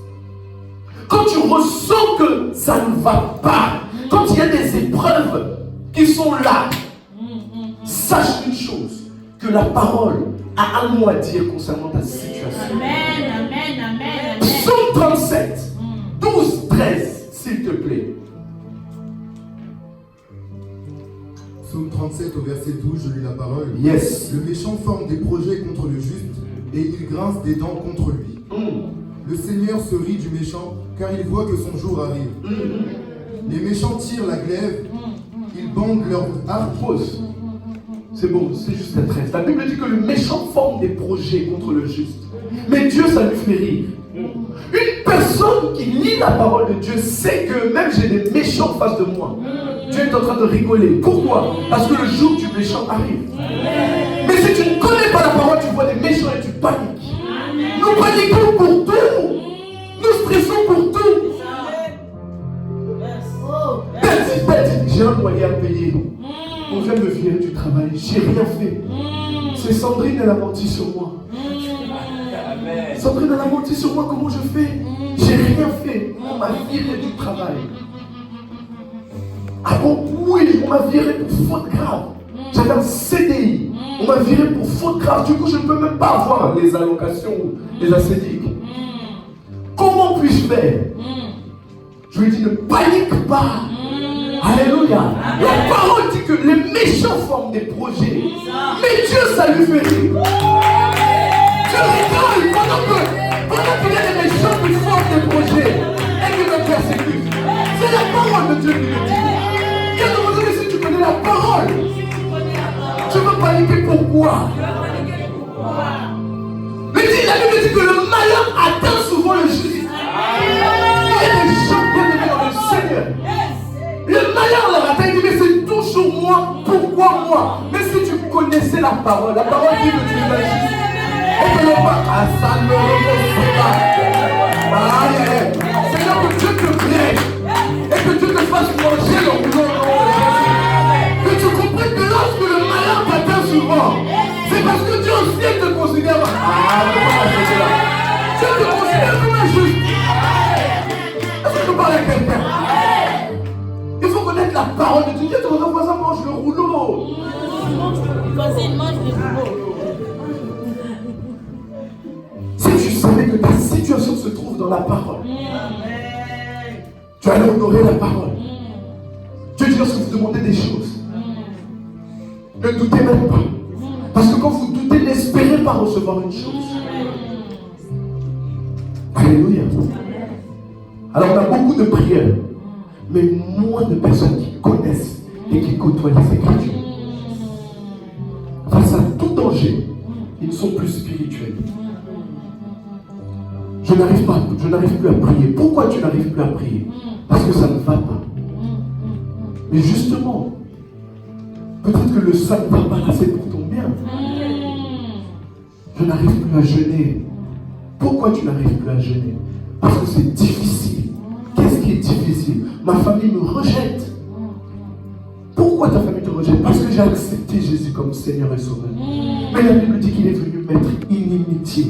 A: quand tu ressens que ça ne va pas, quand il y a des épreuves qui sont là, sache une chose, que la parole a un mot à dire concernant ta situation.
B: Amen, amen, amen.
A: Psaume 37, 12, 13, s'il te plaît.
C: Psaume 37 au verset 12, je lis la parole.
A: Yes.
C: Le méchant forme des projets contre le juste et il grince des dents contre lui. Le Seigneur se rit du méchant car il voit que son jour arrive. Les méchants tirent la glaive, ils bandent leurs arcs.
A: Pause. C'est bon, c'est juste la 13. La Bible dit que le méchant forme des projets contre le juste. Mais Dieu, ça lui fait rire. Une personne qui lit la parole de Dieu sait que même j'ai des méchants en face de moi. Dieu est en train de rigoler. Pourquoi? Parce que le jour du méchant arrive. Mais si tu ne connais pas la parole, tu vois des méchants et tu paniques. Nous paniquons pour tout. Nous stressons pour tout. Petit, j'ai un loyer à payer. On vient me virer du travail. J'ai rien fait. C'est Sandrine, elle a menti sur moi. Sandrine, elle a menti sur moi. Comment je fais? J'ai rien fait. On m'a viré du travail. Ah bon? Oui, on m'a viré pour faute grave. J'avais un CDI. On m'a viré pour faute grave. Du coup, je ne peux même pas avoir les allocations, les ACDIC. Comment puis-je faire? Je lui ai dit, ne panique pas. Alléluia. La parole dit que les méchants forment des projets. Mais Dieu, ça lui fait rire. Dieu rigole pendant qu'il y a des méchants qui forment des projets et qui me persécutent. C'est la parole de Dieu qui le dit. Qu'est-ce que vous savez si tu connais la parole? Tu veux paniquer pourquoi? Mais dis, la Bible dit que le malheur atteint souvent le juste. Il y a des gens bien aimés dans le Seigneur. Le malheur leur atteint, il dit, mais c'est toujours moi, pourquoi moi? Mais si tu connaissais la parole dit que tu es la juste. Et que le pas à ça ne repose pas. Seigneur, que Dieu te plaît. Et que Dieu te fasse manger le rouleau de Jésus. Que tu comprennes que lorsque le malheur t'atteint souvent, c'est parce que Dieu aussi te considère. Dieu te considère comme un juste. Est-ce que je parle à quelqu'un? Il faut connaître la parole de Dieu. Dieu, ton voisin mange le rouleau.
B: Il mange les rouleaux.
A: Si tu savais que ta situation se trouve dans la parole, tu allais honorer la parole. Dieu dit lorsque vous demandez des choses, ne doutez même pas. Parce que quand vous doutez, n'espérez pas recevoir une chose. Alléluia. Alors on a beaucoup de prières, mais moins de personnes qui connaissent et qui côtoient les Écritures. Face à tout danger, ils ne sont plus spirituels. Je n'arrive plus à prier. Pourquoi tu n'arrives plus à prier? Parce que ça ne va pas. Mais justement, peut-être que le ça ne va pas là, c'est pour ton bien. Je n'arrive plus à jeûner. Pourquoi tu n'arrives plus à jeûner? Parce que c'est difficile. Qu'est-ce qui est difficile? Ma famille me rejette. Pourquoi ta famille te rejette? Parce que j'ai accepté Jésus comme Seigneur et Sauveur. Mais la Bible dit qu'il est venu mettre inimitié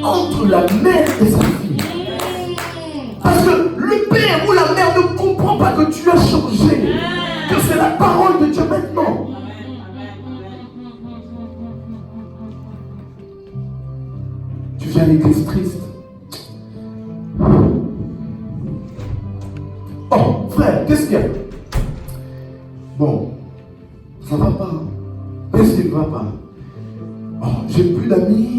A: entre la mère et sa fille. Parce que le père ou la mère ne comprend pas que tu as changé, que c'est la parole de Dieu maintenant. Tu viens à l'église triste. Oh, frère, qu'est-ce qu'il y a? Bon, ça va pas. Qu'est-ce qui ne va pas? Oh, j'ai plus d'amis.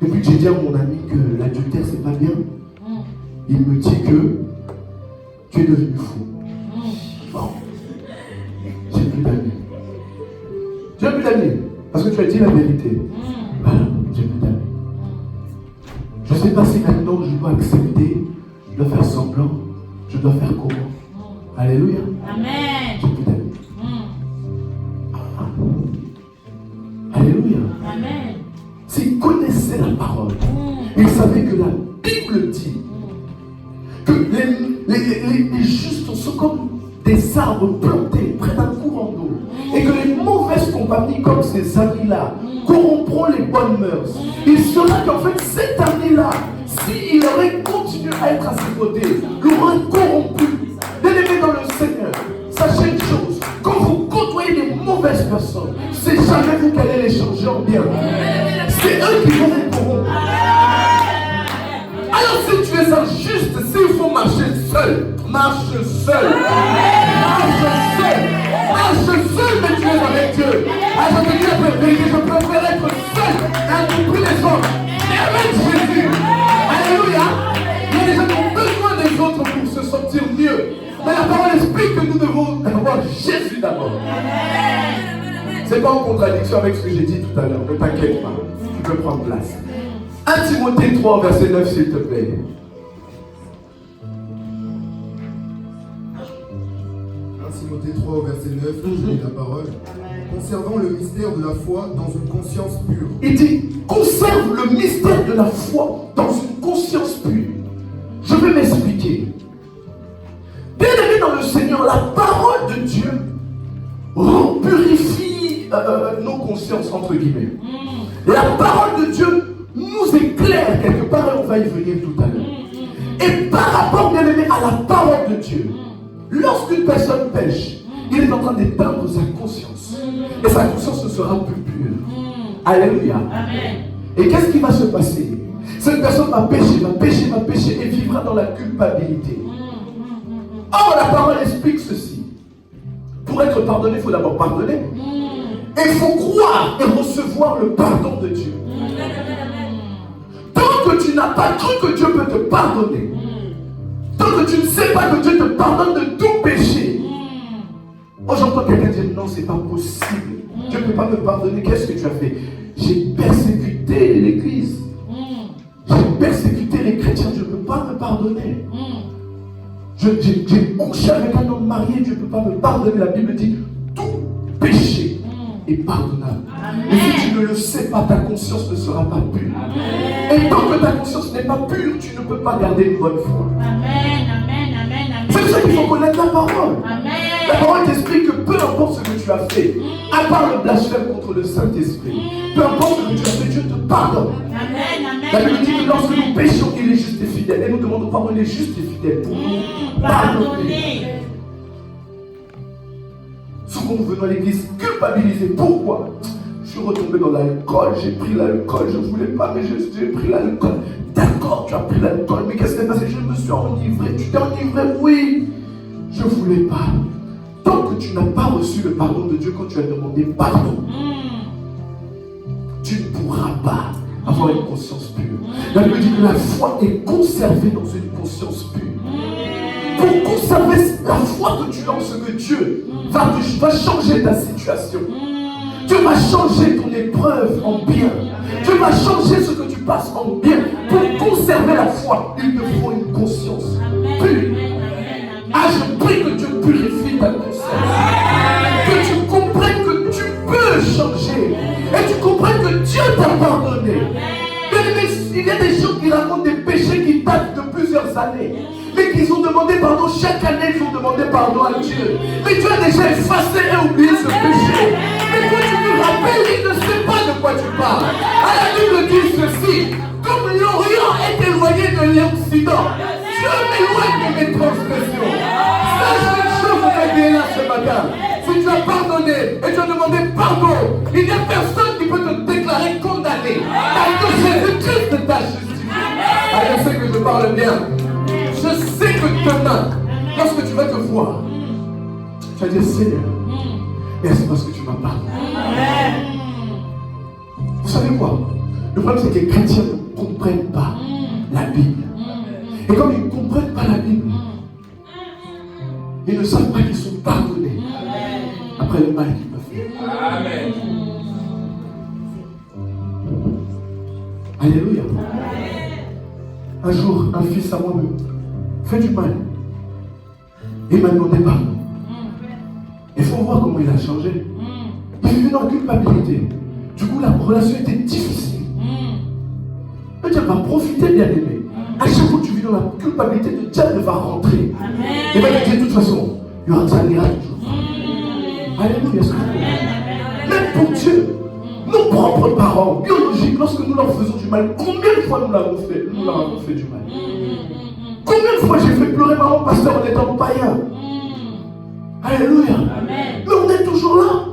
A: Depuis que j'ai dit à mon ami que l'adultère c'est pas bien, il me dit que tu es devenu fou. Bon, j'ai plus d'amis. Tu n'as plus d'amis parce que tu as dit la vérité. Voilà, j'ai plus d'amis. Je ne sais pas si maintenant je dois accepter, je dois faire semblant, je dois faire comment. Alléluia.
B: Amen.
A: J'ai plus d'amis. Alléluia.
B: Amen.
A: S'il connaissait la parole, il savait que la Bible dit que les justes sont comme des arbres plantés près d'un courant d'eau et que les mauvaises compagnies compagnie comme ces amis-là corrompront les bonnes mœurs, il sera qu'en fait cet ami-là, s'il aurait continué à être à ses côtés, l'aurait corrompu. Bien-aimés dans le Seigneur, sachez une chose, quand vous côtoyez des mauvaises personnes, c'est jamais vous qui allez les changer en bien. C'est eux qui vont vous corrompre. Alors si tu es injuste, s'il faut marcher seul, marche seul. Marche seul, mais tu es avec Dieu. Alors je te dis la vérité, je préfère être seul à accomplir les autres. Et avec Jésus. Alléluia. Il y a des gens qui ont besoin des autres pour se sentir mieux. Mais la parole explique que nous devons avoir Jésus d'abord. C'est pas en contradiction avec ce que j'ai dit tout à l'heure. Ne t'inquiète pas. Tu peux prendre place. 1 Timothée 3, verset 9, s'il te plaît.
C: 1 Timothée 3, verset 9, je lis la parole. Conservant le mystère de la foi dans une conscience pure.
A: Il dit, conserve le mystère de la foi dans une conscience pure. Je vais m'expliquer. Bien-aimé dans le Seigneur, la parole de Dieu purifie nos consciences, entre guillemets. La parole de Dieu nous éclaire quelque part, et on va y venir tout à l'heure. Et par rapport, bien-aimé, à la parole de Dieu, lorsqu'une personne pêche, il est en train d'éteindre sa conscience. Et sa conscience ne sera plus pure. Alléluia.
B: Amen.
A: Et qu'est-ce qui va se passer? Cette personne va pécher et vivra dans la culpabilité. Or, la parole explique ceci. Pour être pardonné, il faut d'abord pardonner. Et il faut croire et recevoir le pardon de Dieu. Tant que tu n'as pas cru que Dieu peut te pardonner, tant que tu ne sais pas que Dieu te pardonne de tout péché, oh, j'entends quelqu'un dire non, c'est pas possible. Dieu ne peut pas me pardonner. Qu'est-ce que tu as fait? J'ai persécuté l'église. J'ai persécuté les chrétiens. Je ne peux pas me pardonner. J'ai couché avec un homme marié. Dieu ne peut pas me pardonner. La Bible dit tout péché est pardonnable. Et si tu ne le sais pas, ta conscience ne sera pas pure. Et tant que ta conscience n'est pas pure, tu ne peux pas garder une bonne foi. C'est pour ça qu'il faut connaître la parole. La parole t'explique que peu importe ce que tu as fait, à part le blasphème contre le Saint-Esprit, peu importe ce que tu as fait, Dieu te pardonne. La Bible dit que lorsque nous péchons, il est juste et fidèle. Et nous demandons pardon, il est juste et fidèle pour nous pardonner. Souvent nous venons à l'église culpabilisés. Pourquoi? Je suis retombé dans l'alcool, j'ai pris l'alcool, je ne voulais pas, mais j'ai pris l'alcool. D'accord, tu as pris l'alcool, mais qu'est-ce qui s'est passé? Je me suis enivré. Tu t'es enivré? Oui. Je ne voulais pas. Tant que tu n'as pas reçu le pardon de Dieu quand tu as demandé pardon, tu ne pourras pas avoir une conscience pure. La Bible dit que la foi est conservée dans une conscience pure. Pour conserver la foi que tu as en ce que Dieu va changer ta situation. Dieu va changer ton épreuve en bien. Dieu va changer ce que tu passes en bien. Pour conserver la foi, il te faut une conscience pure. Ah, je prie que Dieu purifie ta conscience. Que tu comprennes que tu peux changer. Et tu comprennes que Dieu t'a pardonné. Il y a des gens qui racontent des péchés qui datent de plusieurs années. Mais qu'ils ont demandé pardon. Chaque année, ils ont demandé pardon à Dieu. Mais Dieu a déjà effacé et oublié ce péché. Mais quand tu lui rappelles, il ne sait pas de quoi tu parles. À la Bible dit ceci. Comme l'Orient est éloigné de l'Occident, Dieu m'éloigne de mes transgressions. Sache une chose, mon bien là ce matin. Si tu as pardonné et tu as demandé pardon, il n'y a personne qui peut te déclarer condamné. Parce que Jésus-Christ t'a justifié. Ah, je sais que je parle bien. Je sais que demain, lorsque tu vas te voir, tu vas dire Seigneur, merci parce que tu m'as pardonné. Vous savez quoi? Le problème c'est que les chrétiens ne comprennent pas la Bible. Et comme ils ne comprennent pas la Bible, ils ne savent pas qu'ils sont pardonnés après le mal qu'ils peuvent faire.
D: Amen.
A: Alléluia. Un jour, un fils à moi me fait du mal. Il m'a demandé pardon. Il faut voir comment il a changé. Il vivait dans la culpabilité. Du coup, la relation était difficile. Le diable va profiter, bien aimé. À chaque fois que tu vis dans la culpabilité, le diable va rentrer. Il va te dire de toute façon, il y aura ça ira toujours. Alléluia. Même Mais pour Dieu, nos propres parents biologiques, lorsque nous leur faisons du mal, combien de fois nous leur avons fait du mal? Combien de fois j'ai fait pleurer maman pasteur en étant païen? Alléluia. Mais on est toujours là.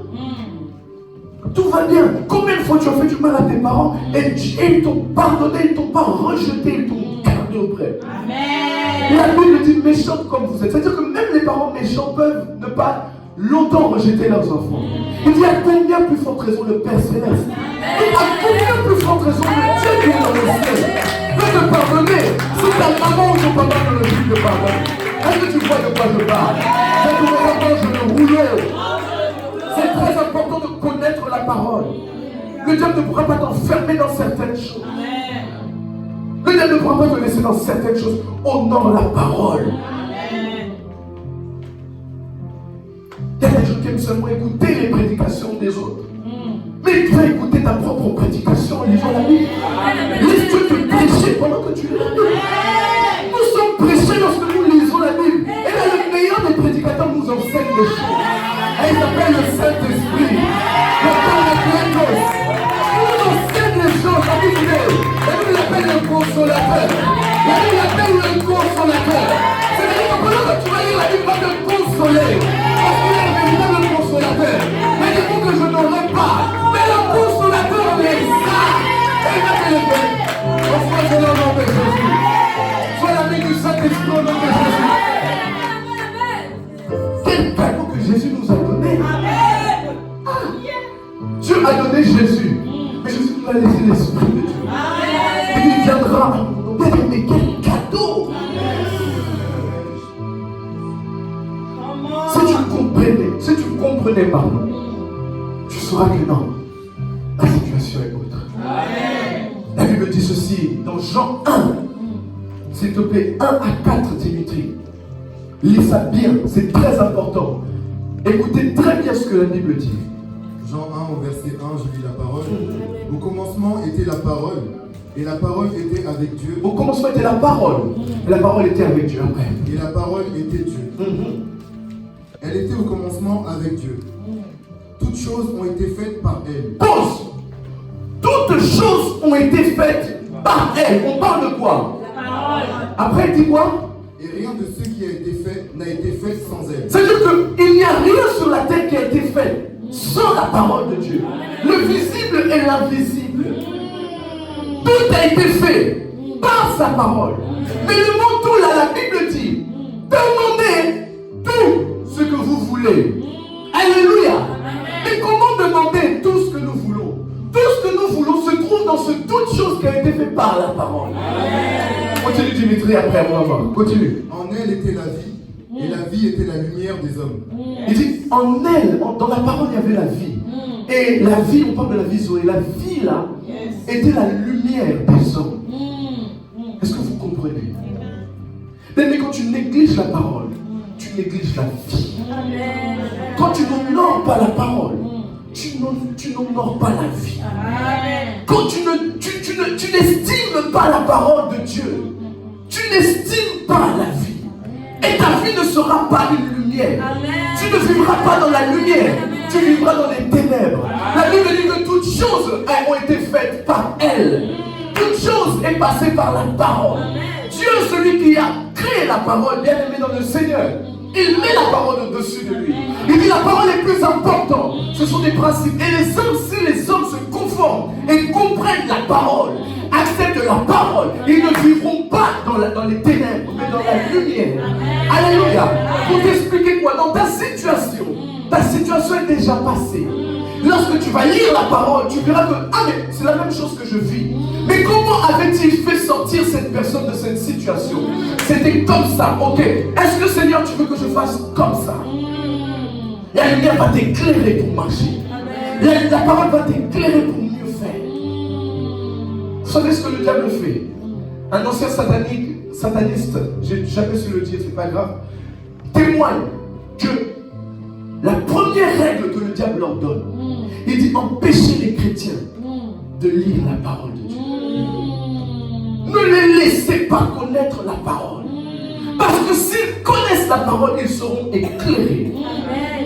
A: Tout va bien. Combien de fois tu as fait du mal à tes parents et ils t'ont pardonné, ils t'ont pas rejeté, ils t'ont gardé auprès. La Bible dit méchante comme vous êtes. C'est-à-dire que même les parents méchants peuvent ne pas longtemps rejeter leurs enfants. Il dit à combien plus forte raison le Père Céleste. Et à combien plus forte raison le Dieu qui est dans le ciel peut te pardonner si ta maman ou ton papa ne le dit de pardonner. Est-ce que tu vois de quoi je parle? C'est que mes enfants, je le rouleau. C'est très important de connaître la parole. Le diable ne pourra pas t'enfermer dans certaines choses. Le diable ne pourra pas te laisser dans certaines choses. Honore la parole. Il y a des gens qui aiment seulement écouter les prédications des autres. Mais tu vas écouter ta propre prédication en lisant la Bible. Laisse-toi te prêcher pendant que tu lis la Bible. Nous sommes prêchés lorsque nous lisons la Bible. Et là, le meilleur des prédicateurs nous enseigne les choses. Et il s'appelle le Saint-Esprit. Le Paraclétos. Il nous enseigne les choses. La Bible, et nous l'appelle le consolateur. La Bible l'appelle le consolateur. C'est-à-dire que pendant que tu vas lire la Bible, va te consoler. Parce qu'il est le véritable consolateur. Mais il faut que je n'aurai pas. Mais le consolateur est ça. Et il va te le donner. Reçois dans le nom de Jésus. Sois l'ami du Saint-Esprit au nom de Jésus. Quel cadeau que Jésus nous a donné. Dieu a donné Jésus. Mais Jésus nous a laissé l'Esprit de Dieu. Et il viendra. Mais quel cadeau. Si tu comprenais pardon, tu sauras que non, la situation est autre. La Bible dit ceci dans Jean 1, s'il te plaît, 1 à 4, Dimitri. Lis ça bien, c'est très important. Écoutez très bien ce que la Bible dit.
C: Jean 1 au verset 1, je lis la parole. Au commencement était la parole, et la parole était avec Dieu.
A: Au commencement était la parole, et la parole était avec Dieu après.
C: Et la parole était Dieu. Elle était au commencement avec Dieu. Toutes choses ont été faites par elle.
A: Pause. Toutes choses ont été faites par elle. On parle de quoi?
B: La parole.
A: Après, il dit quoi?
C: Et rien de ce qui a été fait n'a été fait sans elle.
A: C'est-à-dire qu'il n'y a rien sur la terre qui a été fait sans la parole de Dieu. Le visible et l'invisible. Tout a été fait par sa parole. Mais le mot tout là, la Bible dit, demandez tout ce que vous voulez. Alléluia. Mais comment demander tout ce que nous voulons? Tout ce que nous voulons se trouve dans ce toute chose qui a été fait par la parole. Continue Dimitri après moi. Continue.
C: En elle était la vie, et la vie était la lumière des hommes.
A: Il dit, en elle, dans la parole, il y avait la vie. Et la vie, on parle de la vie Zoé. La vie là, était la lumière des hommes. Est-ce que vous comprenez? Mais quand tu négliges la parole, tu négliges la vie. Quand tu n'honores pas la parole, tu n'honores pas la vie. Quand tu n'estimes pas la parole de Dieu, tu n'estimes pas la vie. Et ta vie ne sera pas une lumière. Tu ne vivras pas dans la lumière, tu vivras dans les ténèbres. La Bible dit que toutes choses ont été faites par elle. Toute chose est passée par la parole. Dieu, celui qui a créé la parole, bien aimé dans le Seigneur, il met la parole au-dessus de lui. Il dit la parole est plus importante. Ce sont des principes. Et les hommes, si les hommes se conforment et comprennent la parole, acceptent la parole, ils ne vivront pas dans les ténèbres, mais dans la lumière. Alléluia. Pour t'expliquer quoi? Dans ta situation est déjà passée. Lorsque tu vas lire la parole, tu verras que mais c'est la même chose que je vis. Mais comment avait-il fait sortir cette personne de cette situation? C'était comme ça, ok. Est-ce que Seigneur, tu veux que je fasse comme ça? La lumière va t'éclairer pour marcher. La parole va t'éclairer pour mieux faire. Vous savez ce que le diable fait? Un ancien sataniste, j'ai jamais su le dire, c'est pas grave, témoigne que la première règle que le diable leur donne, il dit empêchez les chrétiens de lire la parole de Dieu. Ne les laissez pas connaître la parole. Parce que s'ils connaissent la parole, ils seront éclairés.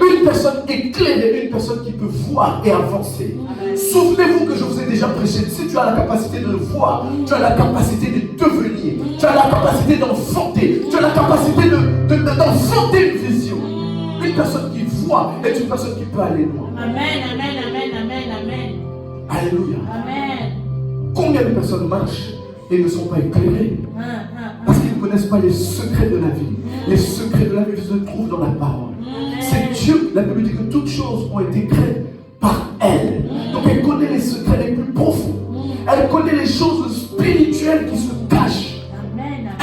A: Une personne éclairée, une personne qui peut voir et avancer. Souvenez-vous que je vous ai déjà prêché. Si tu as la capacité de voir, tu as la capacité de devenir, tu as la capacité d'enfanter, tu as la capacité d'enfanter une vision. Une personne qui voit est une personne qui peut aller loin.
B: Amen, amen, amen, amen, amen.
A: Alléluia.
B: Amen.
A: Combien de personnes marchent et ne sont pas éclairées? Parce qu'ils ne connaissent pas les secrets de la vie. Les secrets de la vie se trouvent dans la parole. C'est Dieu, la Bible dit que toutes choses ont été créées par elle. Donc elle connaît les secrets les plus profonds. Elle connaît les choses spirituelles qui se cachent.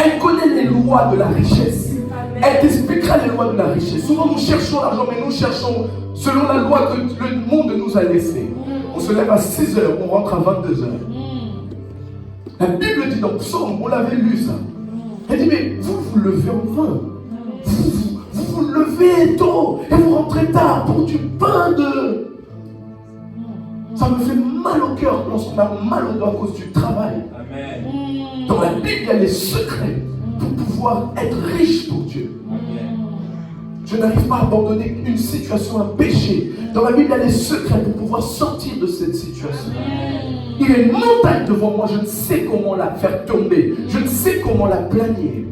A: Elle connaît les lois de la richesse. Elle t'expliquera les lois de la richesse. Souvent nous cherchons l'argent, mais nous cherchons selon la loi que le monde nous a laissée. On se lève à 6h, on rentre à 22h. La Bible dit dans Psaume, on l'avait lu ça. Elle dit, mais vous vous levez en vain. Vous levez tôt et vous rentrez tard pour du pain de... Ça me fait mal au cœur lorsqu'on a mal au dos à cause du travail. Amen. Dans la Bible, il y a les secrets pour pouvoir être riche pour Dieu. Amen. Je n'arrive pas à abandonner une situation, un péché. Dans la Bible, il y a les secrets pour pouvoir sortir de cette situation. Amen. Il y a une montagne devant moi, je ne sais comment la faire tomber. Je ne sais comment la planer.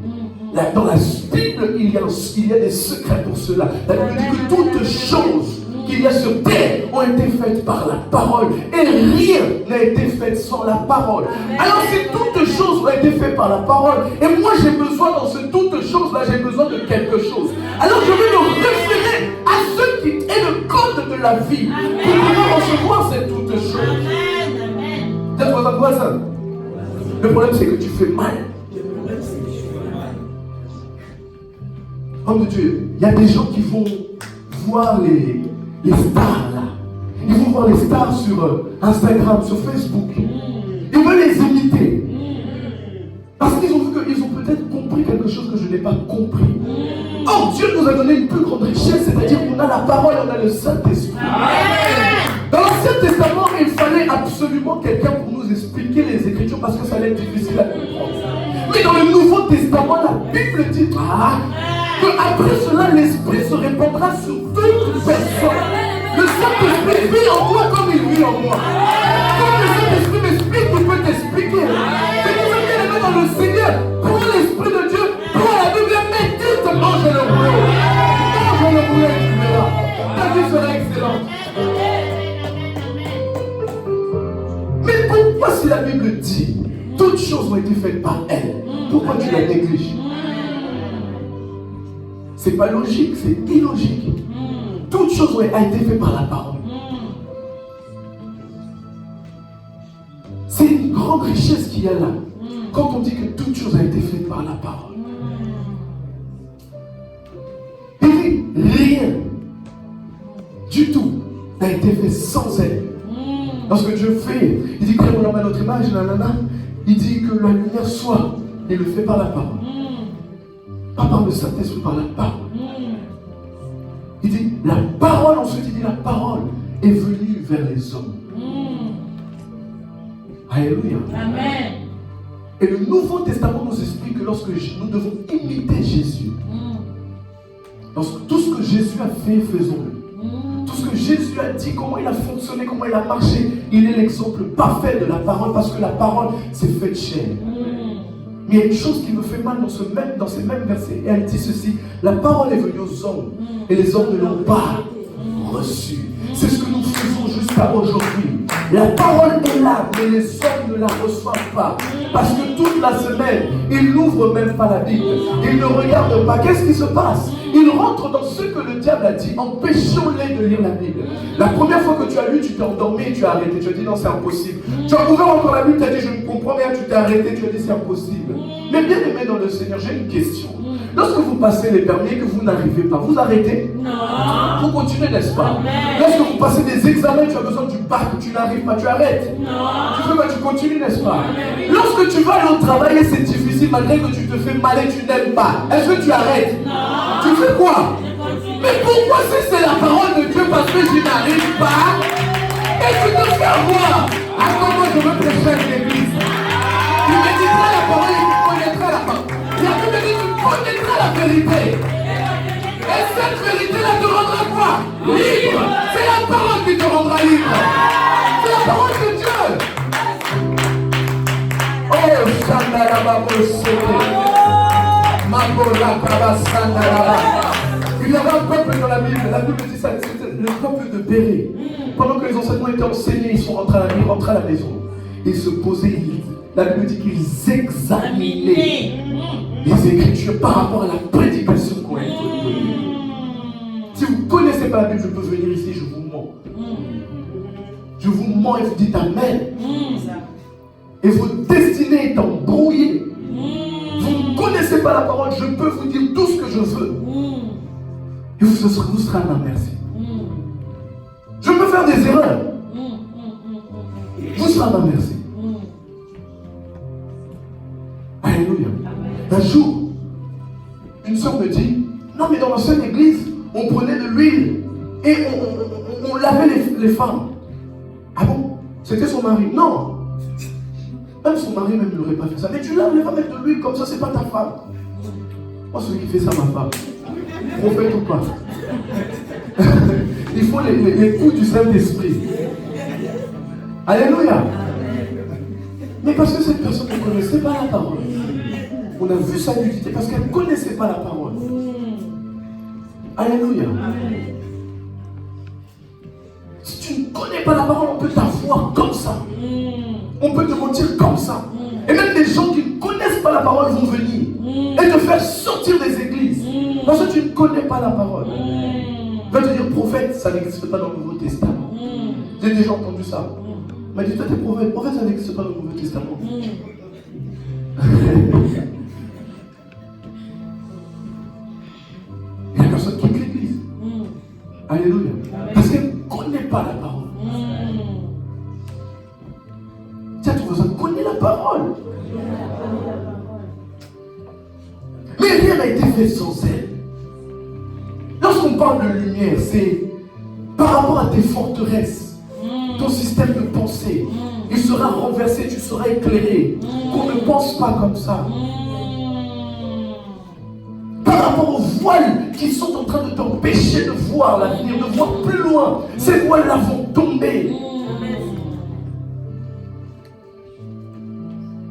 A: Dans la Bible, il y a des secrets pour cela. La Bible dit que toutes choses qu'il y a sur terre ont été faites par la parole. Et rien n'a été fait sans la parole. Alors si toutes choses ont été faites par la parole, et moi j'ai besoin dans ce toutes choses-là, j'ai besoin de quelque chose. Alors je vais me référer à ce qui est le code de la vie pour pouvoir recevoir ces toutes choses. Le problème c'est que tu fais mal. Homme de Dieu, il y a des gens qui vont voir les stars là. Ils vont voir les stars sur Instagram, sur Facebook. Ils veulent les imiter. Parce qu'ils ont vu qu'ils ont peut-être compris quelque chose que je n'ai pas compris. Or, Dieu nous a donné une plus grande richesse, c'est-à-dire qu'on a la parole, on a le Saint-Esprit. Dans l'Ancien Testament, il fallait absolument quelqu'un pour nous expliquer les Écritures parce que ça allait être difficile à comprendre. Mais dans le Nouveau Testament, la Bible dit qu'après cela, l'Esprit se répandra sur toute personne. Le Saint-Esprit vit en toi comme il vit en moi. Comme le Saint-Esprit m'explique, il peut t'expliquer. C'est pour ça qu'elle est même dans le Seigneur. Prends l'Esprit de Dieu, prends la Bible, médite, mange le rouleau. Mange le rouleau et tu verras. Ta vie sera excellente. Mais pourquoi si la Bible dit toutes choses ont été faites par elle, pourquoi tu la négliges? C'est pas logique, c'est illogique. Toutes choses ont été faites par la parole. C'est une grande richesse qu'il y a là. Quand on dit que toute chose a été faite par la parole. Il dit rien du tout n'a été fait sans elle. Lorsque Dieu fait, il dit créons l'homme à notre image, nanana, il dit que la lumière soit, il le fait par la parole. Pas par le Saint-Esprit, par la parole. Il dit, la parole, ensuite il dit, la parole est venue vers les hommes. Alléluia. Amen. Et le Nouveau Testament nous explique que lorsque nous devons imiter Jésus, lorsque tout ce que Jésus a fait, faisons-le. Tout ce que Jésus a dit, comment il a fonctionné, comment il a marché, il est l'exemple parfait de la parole, parce que la parole s'est faite chair. Mais il y a une chose qui me fait mal dans ces mêmes versets. Et elle dit ceci, la parole est venue aux hommes, et les hommes ne l'ont pas reçue. C'est ce que nous faisons jusqu'à aujourd'hui. La parole est là, mais les hommes ne la reçoivent pas. Parce que toute la semaine, ils n'ouvrent même pas la Bible. Ils ne regardent pas. Qu'est-ce qui se passe? Ils rentrent dans ce que le diable a dit. Empêchons-les de lire la Bible. La première fois que tu as lu, tu t'es endormi et tu as arrêté. Tu as dit non, c'est impossible. Tu as ouvert encore la Bible, tu as dit je ne comprends rien, tu t'es arrêté, tu as dit c'est impossible. Mais bien aimé dans le Seigneur, j'ai une question. Lorsque vous passez les permis et que vous n'arrivez pas, vous arrêtez? Non. Vous continuez, n'est-ce pas? Lorsque vous passez des examens, tu as besoin du bac, tu n'arrives pas, tu arrêtes. Non. Tu fais quoi? Tu continues, n'est-ce pas? Lorsque tu vas aller au travail et c'est difficile, malgré que tu te fais mal et tu n'aimes pas, est-ce que tu arrêtes? Non. Tu fais quoi? Mais pourquoi si c'est la parole de Dieu parce que je n'arrive pas? Et tu te fais voir à comment je veux prêcher à l'église? Tu méditeras la parole et tu connaîtras la parole. La Bible dit tu connaîtras la Libre. C'est la parole qui te rendra libre. C'est la parole de Dieu. Oh, Shandaraba Boseke. Mabora Kabasandara. Il y avait un peuple dans la Bible dit ça, c'était le peuple de Béré. Pendant que les enseignements étaient enseignés, ils sont rentrés à la maison. Ils se posaient, la Bible dit qu'ils examinaient les Écritures par rapport à la prédication qu'on a été donnée. Si vous ne connaissez pas la Bible, je peux venir ici, je vous mens. Je vous mens et vous dites Amen. Et votre destinée est embrouillée. Vous ne connaissez pas la parole, je peux vous dire tout ce que je veux. Et vous serez à ma merci. Je peux faire des erreurs. Vous serez à ma merci. Alléluia. Un jour, une soeur me dit, non mais dans l'ancienne église, on prenait de l'huile et on lavait les femmes. Ah bon? C'était son mari? Non. Même son mari même ne l'aurait pas fait ça. Mais tu laves les femmes avec de l'huile comme ça, c'est pas ta femme. Moi celui qui fait ça, ma femme. Prophète ou pas. Il faut les coups du Saint-Esprit. Alléluia. Mais parce que cette personne ne connaissait pas la parole. On a vu sa nudité parce qu'elle ne connaissait pas la parole. Alléluia. Si tu ne connais pas la parole, on peut t'avoir comme ça. On peut te mentir comme ça. Et même des gens qui ne connaissent pas la parole vont venir et te faire sortir des églises. Parce que tu ne connais pas la parole. Va te dire prophète, ça n'existe pas dans le Nouveau Testament. J'ai déjà entendu ça. Il m'a dit, toi t'es prophète. Prophète, ça n'existe pas dans le Nouveau Testament. Et la personne quitte l'église. Alléluia. Parce qu'elle ne connaît pas la parole. Tiens, tu veux ça, connais la parole. Mais rien n'a été fait sans elle. Lorsqu'on parle de lumière, c'est par rapport à tes forteresses, ton système de pensée. Il sera renversé, tu seras éclairé. Qu'on ne pense pas comme ça. Par rapport aux voiles qui sont en train de t'empêcher de voir l'avenir, de voir plus loin. Ces voiles-là vont tomber.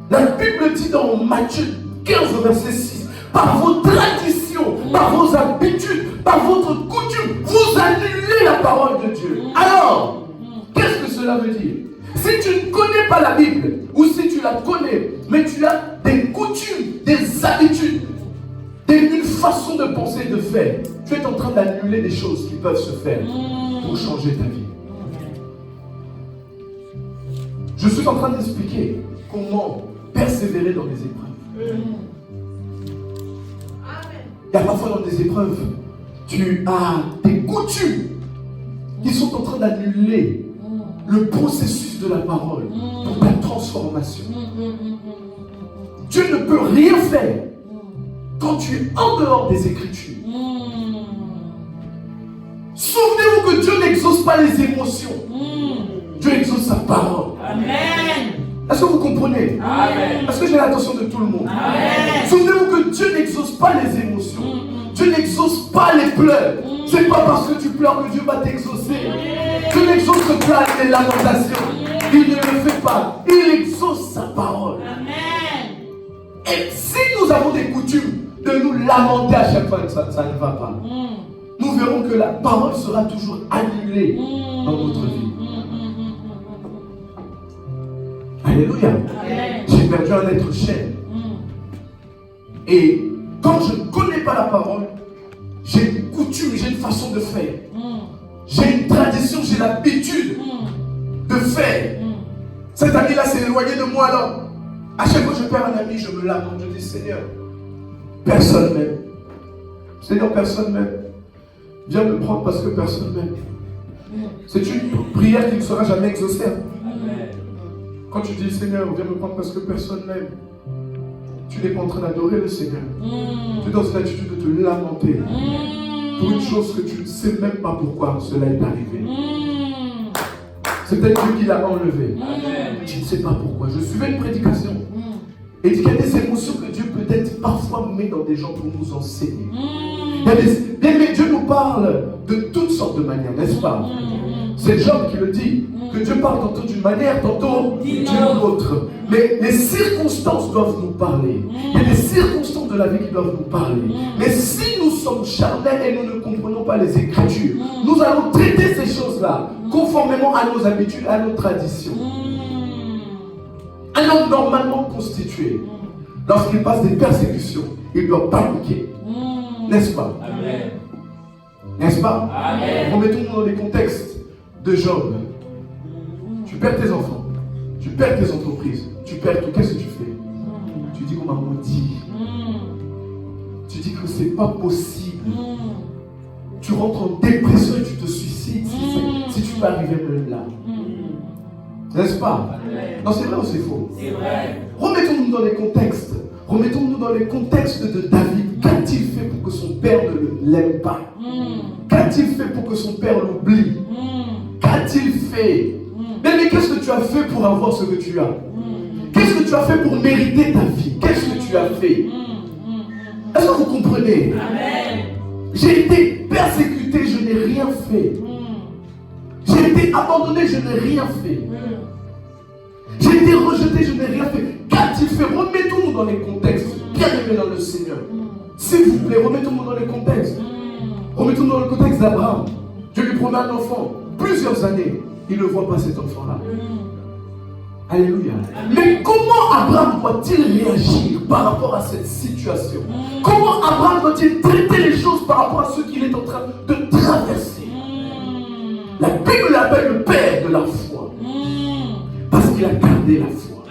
A: La Bible dit dans Matthieu 15, verset 6, par vos traditions, par vos habitudes, par votre coutume, vous annulez la parole de Dieu. Alors, qu'est-ce que cela veut dire? Si tu ne connais pas la Bible, ou si tu la connais, mais tu as des coutumes, des habitudes, une façon de penser et de faire, tu es en train d'annuler des choses qui peuvent se faire pour changer ta vie. Je suis en train d'expliquer comment persévérer dans les épreuves. Il y a parfois dans des épreuves, tu as des coutumes qui sont en train d'annuler le processus de la parole pour ta transformation. Dieu ne peut rien faire quand tu es en dehors des Écritures. Souvenez-vous que Dieu n'exauce pas les émotions. Dieu exauce sa parole.
B: Amen.
A: Est-ce que vous comprenez?
B: Amen.
A: Est-ce que j'ai l'attention de tout le monde?
B: Amen.
A: Souvenez-vous que Dieu n'exauce pas les émotions. Dieu n'exauce pas les pleurs. C'est pas parce que tu pleures que Dieu va t'exaucer. Dieu n'exauce pas les lamentations. Il ne le fait pas. Il exauce sa parole.
B: Amen.
A: Et si nous avons des coutumes de nous lamenter à chaque fois que ça ne va pas, nous verrons que la parole sera toujours annulée dans notre vie. Alléluia. J'ai perdu un être cher. Et quand je ne connais pas la parole, j'ai une coutume, j'ai une façon de faire. J'ai une tradition, j'ai l'habitude de faire. Cet ami-là s'est éloigné de moi, alors à chaque fois que je perds un ami, je me lamente, je dis Seigneur, personne m'aime. Seigneur, personne m'aime. Viens me prendre parce que personne m'aime. C'est une prière qui ne sera jamais exaucée. Quand tu dis Seigneur, viens me prendre parce que personne m'aime, tu n'es pas en train d'adorer le Seigneur. Tu es dans une attitude de te lamenter pour une chose que tu ne sais même pas pourquoi cela est arrivé. C'est peut-être Dieu qui l'a enlevé. Tu ne sais pas pourquoi. Je suivais une prédication. Et il dit qu'il y a des émotions que Dieu peut-être parfois met dans des gens pour nous enseigner. Mais Dieu nous nous parle de toutes sortes de manières, n'est-ce pas? C'est Job qui le dit, que Dieu parle tantôt d'une manière, tantôt d'une autre. Mais les circonstances doivent nous parler. Il y a des circonstances de la vie qui doivent nous parler. Mais si nous sommes charnels et nous ne comprenons pas les Écritures, nous allons traiter ces choses-là conformément à nos habitudes, à nos traditions. Un homme normalement constitué, lorsqu'il passe des persécutions, il doit paniquer. N'est-ce pas?
D: Amen.
A: N'est-ce pas?
D: Amen.
A: Remettons-nous dans les contextes de Job. Tu perds tes enfants, tu perds tes entreprises, tu perds tout. Qu'est-ce que tu fais? Tu dis qu'on m'a maudit. Tu dis que c'est pas possible. Tu rentres en dépression et tu te suicides si tu peux arriver même là. N'est-ce pas? Non, c'est vrai ou c'est faux?
D: C'est vrai.
A: Remettons-nous dans les contextes. Remettons-nous dans les contextes de David. Qu'a-t-il fait pour que son père ne l'aime pas? Qu'a-t-il fait pour que son père l'oublie? Qu'a-t-il fait? Mais qu'est-ce que tu as fait pour avoir ce que tu as? Qu'est-ce que tu as fait pour mériter ta vie? Qu'est-ce que tu as fait? Est-ce que vous comprenez? J'ai été persécuté, je n'ai rien fait. J'ai été abandonné, je n'ai rien fait. J'ai été rejeté, je n'ai rien fait. Qu'a-t-il fait? Remettons-nous dans les contextes. Bien aimé dans le Seigneur. S'il vous plaît, remettons-nous dans les contextes. Remettons-nous dans le contexte d'Abraham. Dieu lui promet un enfant. Plusieurs années, il ne voit pas cet enfant-là. Alléluia. Mais comment Abraham doit-il réagir par rapport à cette situation? Comment Abraham doit-il traiter les choses par rapport à ce qu'il est en train de traverser? La Bible l'appelle le père de la foi. Parce qu'il a gardé la foi.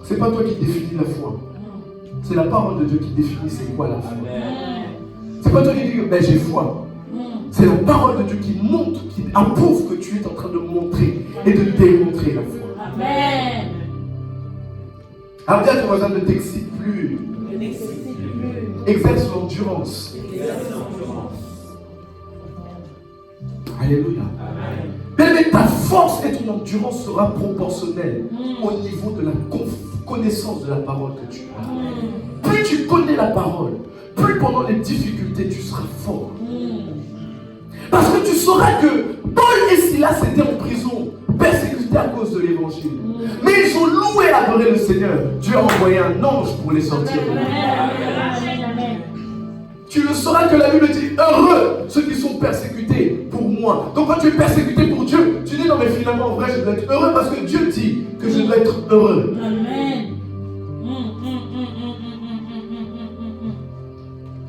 A: C'est pas toi qui définis la foi. C'est la parole de Dieu qui définit c'est quoi la foi. C'est pas toi qui dis ben j'ai foi. C'est la parole de Dieu qui montre, qui approuve que tu es en train de montrer et de démontrer la foi.
B: Amen.
A: Alors dis à ton voisin, ne t'excite plus. Exerce l'endurance. Alléluia. Mais ta force et ton endurance sera proportionnelle au niveau de la connaissance de la parole que tu as. Plus tu connais la parole, plus pendant les difficultés tu seras fort. Parce que tu sauras que Paul et Silas étaient en prison, persécutés à cause de l'évangile. Mais ils ont loué et adoré le Seigneur. Dieu a envoyé un ange pour les sortir. Tu le sauras que la Bible dit heureux ceux qui sont persécutés pour moi. Donc quand tu es persécuté pour Dieu, tu dis non mais finalement en vrai je dois être heureux parce que Dieu dit que je dois être heureux.
B: Amen.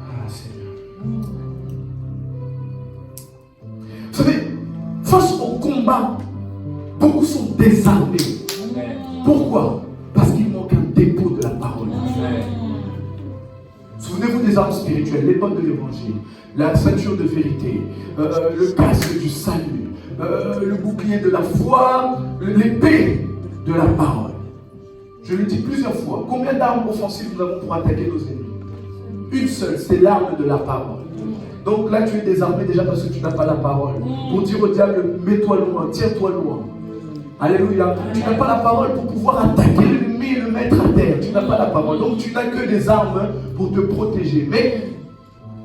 A: Ah Seigneur. Vous savez, face au combat, beaucoup sont désarmés. Pourquoi? Parce qu'il manque un dépôt de la parole. Souvenez-vous des armes spirituelles, les bottes de l'évangile, la ceinture de vérité, le casque du salut, le bouclier de la foi, l'épée de la parole. Je le dis plusieurs fois, combien d'armes offensives nous avons pour attaquer nos ennemis? Une seule, c'est l'arme de la parole. Donc là tu es désarmé déjà parce que tu n'as pas la parole. Pour dire au diable, mets-toi loin, tiens-toi loin. Alléluia. Tu n'as pas la parole pour pouvoir attaquer l'ennemi et le mettre à terre. Tu n'as pas la parole. Donc tu n'as que des armes pour te protéger. Mais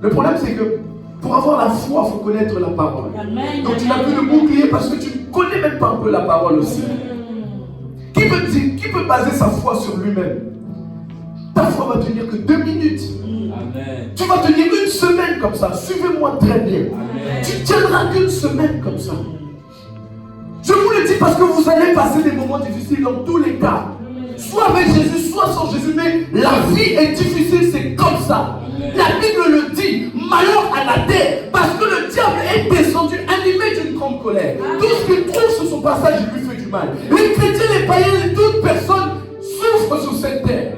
A: le problème c'est que pour avoir la foi, il faut connaître la parole. Donc tu n'as que le bouclier parce que tu ne connais même pas un peu la parole aussi. Qui peut baser sa foi sur lui-même? Ta foi va tenir que 2 minutes.
D: Amen.
A: Tu vas tenir une semaine comme ça. Suivez-moi très bien.
D: Amen.
A: Tu tiendras qu'une semaine comme ça. Je vous le dis parce que vous allez passer des moments difficiles dans tous les cas. Soit avec Jésus, soit sans Jésus. Mais la vie est difficile, c'est comme ça. La Bible le dit. Malheur à la terre. Parce que le diable est descendu, animé d'une grande colère. Tout ce qu'il trouve sur son passage, il lui fait du mal. Les chrétiens, les païens, toute personne souffre sur cette terre.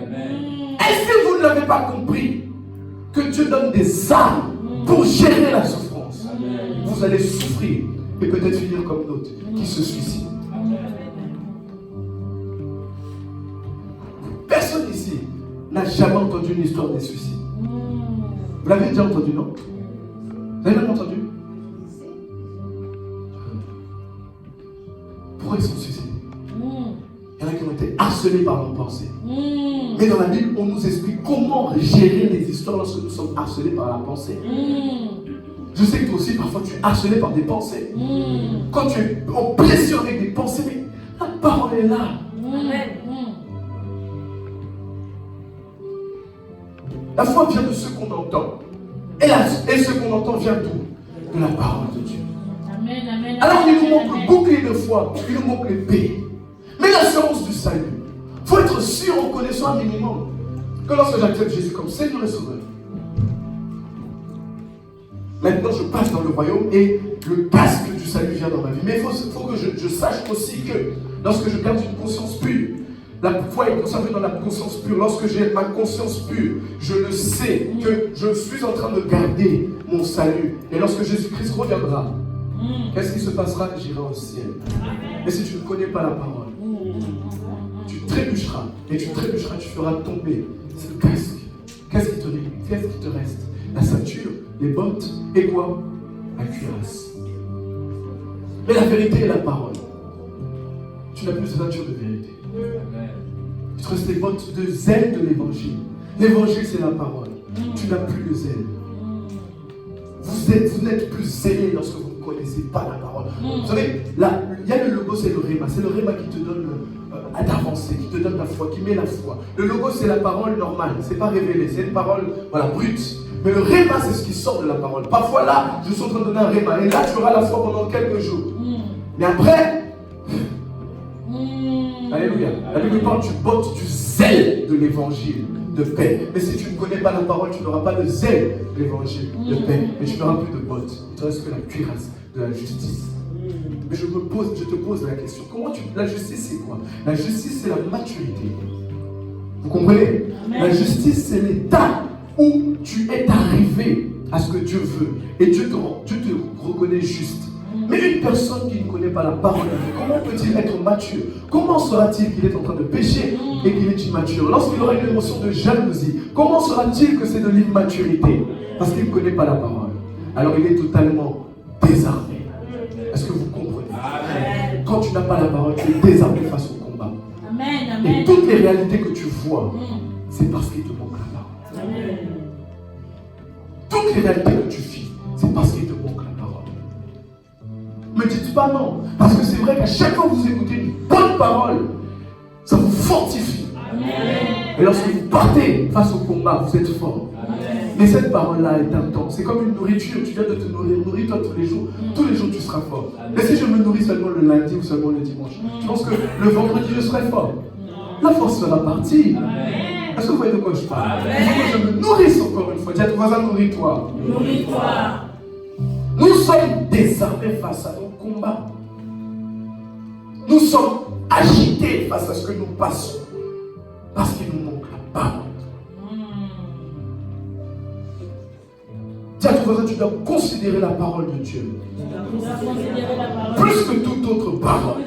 A: Est-ce que vous ne l'avez pas compris? Que Dieu donne des armes pour gérer la souffrance. Vous allez souffrir et peut-être finir comme d'autres qui se suicident. Personne ici n'a jamais entendu une histoire des suicides. Vous l'avez déjà entendu, non? Vous avez même entendu? Pourquoi ils sont suicidés? Il y en a qui ont été harcelés par leurs pensées. Mais Mais dans la Bible, on nous explique comment gérer les histoires lorsque nous sommes harcelés par la pensée. Je sais que toi aussi, parfois, tu es harcelé par des pensées. Quand tu es en blessure avec des pensées, mais la parole est là. La foi vient de ce qu'on entend. Et ce qu'on entend vient d'où? De la parole de Dieu.
B: Amen, amen,
A: Alors il nous
B: amen,
A: manque
B: amen.
A: le bouclier de foi, il nous manque l'épée. Mais l'assurance du salut. Il faut être sûr en connaissant un minimum que lorsque j'accepte Jésus comme Seigneur et Sauveur, maintenant je passe dans le royaume et le casque du salut vient dans ma vie. Mais il faut que je sache aussi que lorsque je garde une conscience pure, la foi est conservée dans la conscience pure. Lorsque j'ai ma conscience pure, je le sais que je suis en train de garder mon salut. Et lorsque Jésus-Christ reviendra, qu'est-ce qui se passera? J'irai au ciel. Mais si tu ne connais pas la parole, tu trébucheras. Et tu trébucheras, tu feras tomber ce casque. Qu'est-ce qui te reste? La ceinture, les bottes et quoi? La cuirasse. Mais la vérité est la parole. Tu n'as plus de ceinture de vérité. Il te reste les bottes de zèle de l'évangile. L'évangile, c'est la parole. Tu n'as plus le zèle. Vous n'êtes plus zélé lorsque vous ne connaissez pas la parole. Vous savez, là, il y a le logo, c'est le réma. C'est le réma qui te donne d'avancer, qui te donne la foi, qui met la foi. Le logo, c'est la parole normale. C'est pas révélé, c'est une parole brute. Mais le réma, c'est ce qui sort de la parole. Parfois là, je suis en train de donner un réma. Et là, tu auras la foi pendant quelques jours. Mais après, alléluia. La Bible parle du botte du zèle de l'évangile de paix. Mais si tu ne connais pas la parole, tu n'auras pas de zèle de l'évangile de paix. Et tu n'auras plus de botte. Il te reste que la cuirasse de la justice. Mais je te pose la question. La justice, c'est quoi? La justice, c'est la maturité. Vous comprenez? La justice, c'est l'état où tu es arrivé à ce que Dieu veut. Et Dieu te reconnaît juste. Mais une personne qui ne connaît pas la parole de Dieu, comment peut-il être mature? Comment saura-t-il qu'il est en train de pécher et qu'il est immature? Lorsqu'il aura une émotion de jalousie, comment saura-t-il que c'est de l'immaturité? Parce qu'il ne connaît pas la parole. Alors il est totalement désarmé. Est-ce que vous comprenez? Amen. Quand tu n'as pas la parole, tu es désarmé face au combat.
B: Amen, amen.
A: Et toutes les réalités que tu vois, c'est parce qu'il te manque la parole.
B: Amen.
A: Toutes les réalités que tu vis, c'est parce qu'il te manque la parole. Ne me dites pas non, parce que c'est vrai qu'à chaque fois que vous écoutez une bonne parole, ça vous fortifie. Amen. Et lorsque vous partez face au combat, vous êtes fort. Amen. Mais cette parole-là est intense. C'est comme une nourriture. Tu viens de te nourrir. Nourris-toi tous les jours. Tous les jours, tu seras fort. Amen. Mais si je me nourris seulement le lundi ou seulement le dimanche, je pense que le vendredi, je serai fort. La force sera partie. Amen. Est-ce que vous voyez de quoi je parle? Il faut que je me nourrisse encore une fois. Dis à ton voisin, nourris-toi.
B: Nourris-toi.
A: Nous sommes désarmés face à nos combats. Nous sommes agités face à ce que nous passons. Parce qu'il nous manque la parole. Dis à ton voisin, tu dois considérer la parole de Dieu. Plus que toute autre parole.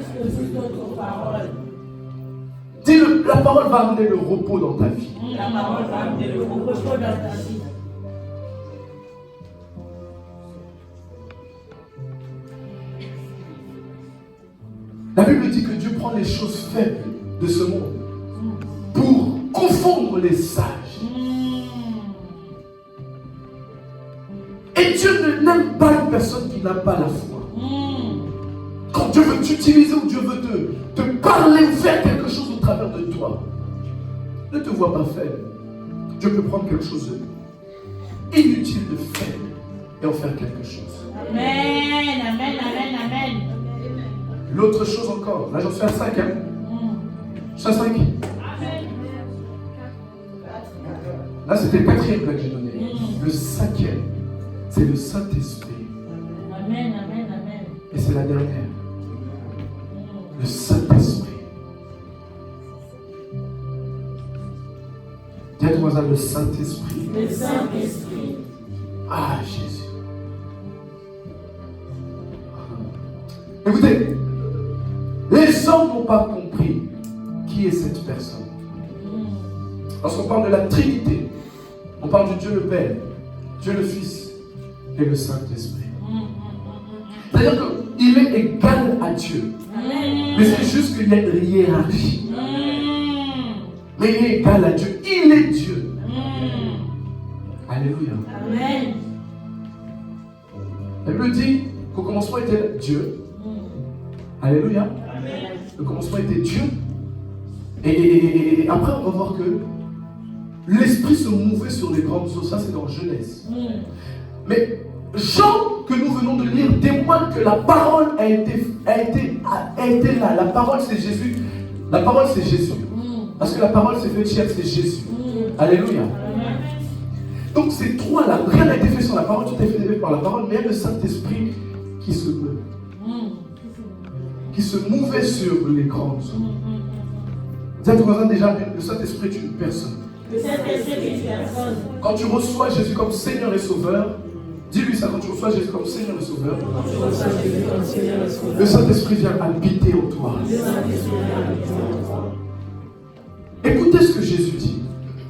A: Dis-le, la parole va amener le repos dans ta vie.
B: La parole va amener le repos dans ta vie.
A: La Bible dit que Dieu prend les choses faibles de ce monde pour confondre les sages. Et Dieu n'aime pas une personne qui n'a pas la foi. Quand Dieu veut t'utiliser ou Dieu veut te parler ou faire quelque chose au travers de toi, ne te vois pas faible. Dieu peut prendre quelque chose d'inutile de faible et en faire quelque chose.
B: Amen, amen, amen, amen.
A: L'autre chose encore, là j'en suis à 5, hein? Je suis à 5. Là c'était le 4e que j'ai donné. Le 5e, c'est le Saint-Esprit.
B: Amen, amen, amen.
A: Et c'est la dernière. Le Saint-Esprit. Dis à ton voisin, le Saint-Esprit.
B: Le Saint-Esprit.
A: Ah, Jésus. Écoutez, les hommes n'ont pas compris qui est cette personne. Lorsqu'on parle de la Trinité, on parle du Dieu le Père, Dieu le Fils et le Saint-Esprit. C'est-à-dire qu'il est égal à Dieu. Mais c'est juste qu'il y a une hiérarchie. Mais il est égal à Dieu. Il est Dieu. Alléluia.
B: Amen.
A: La Bible dit qu'au commencement était Dieu. Alléluia.
B: Amen.
A: Le commencement était Dieu. Et après, on va voir que l'Esprit se mouvait sur les grandes eaux. Ça, c'est dans Genèse. Mais Jean, que nous venons de lire, témoigne que la parole a été là. La parole, c'est Jésus. La parole, c'est Jésus. Parce que la parole, c'est fait chair, c'est Jésus. Alléluia. Donc, ces trois-là, rien n'a été fait sans la parole, tout est fait par la parole, mais il y a le Saint-Esprit qui se meut. Qui se mouvait sur les grandes eaux. Vous êtes voisin déjà, le Saint-Esprit est une personne.
B: Le Saint-Esprit est une personne.
A: Quand tu reçois Jésus comme Seigneur et Sauveur, dis-lui ça, quand tu reçois Jésus comme Seigneur et Sauveur, le Saint-Esprit vient habiter en toi. Écoutez ce que Jésus dit.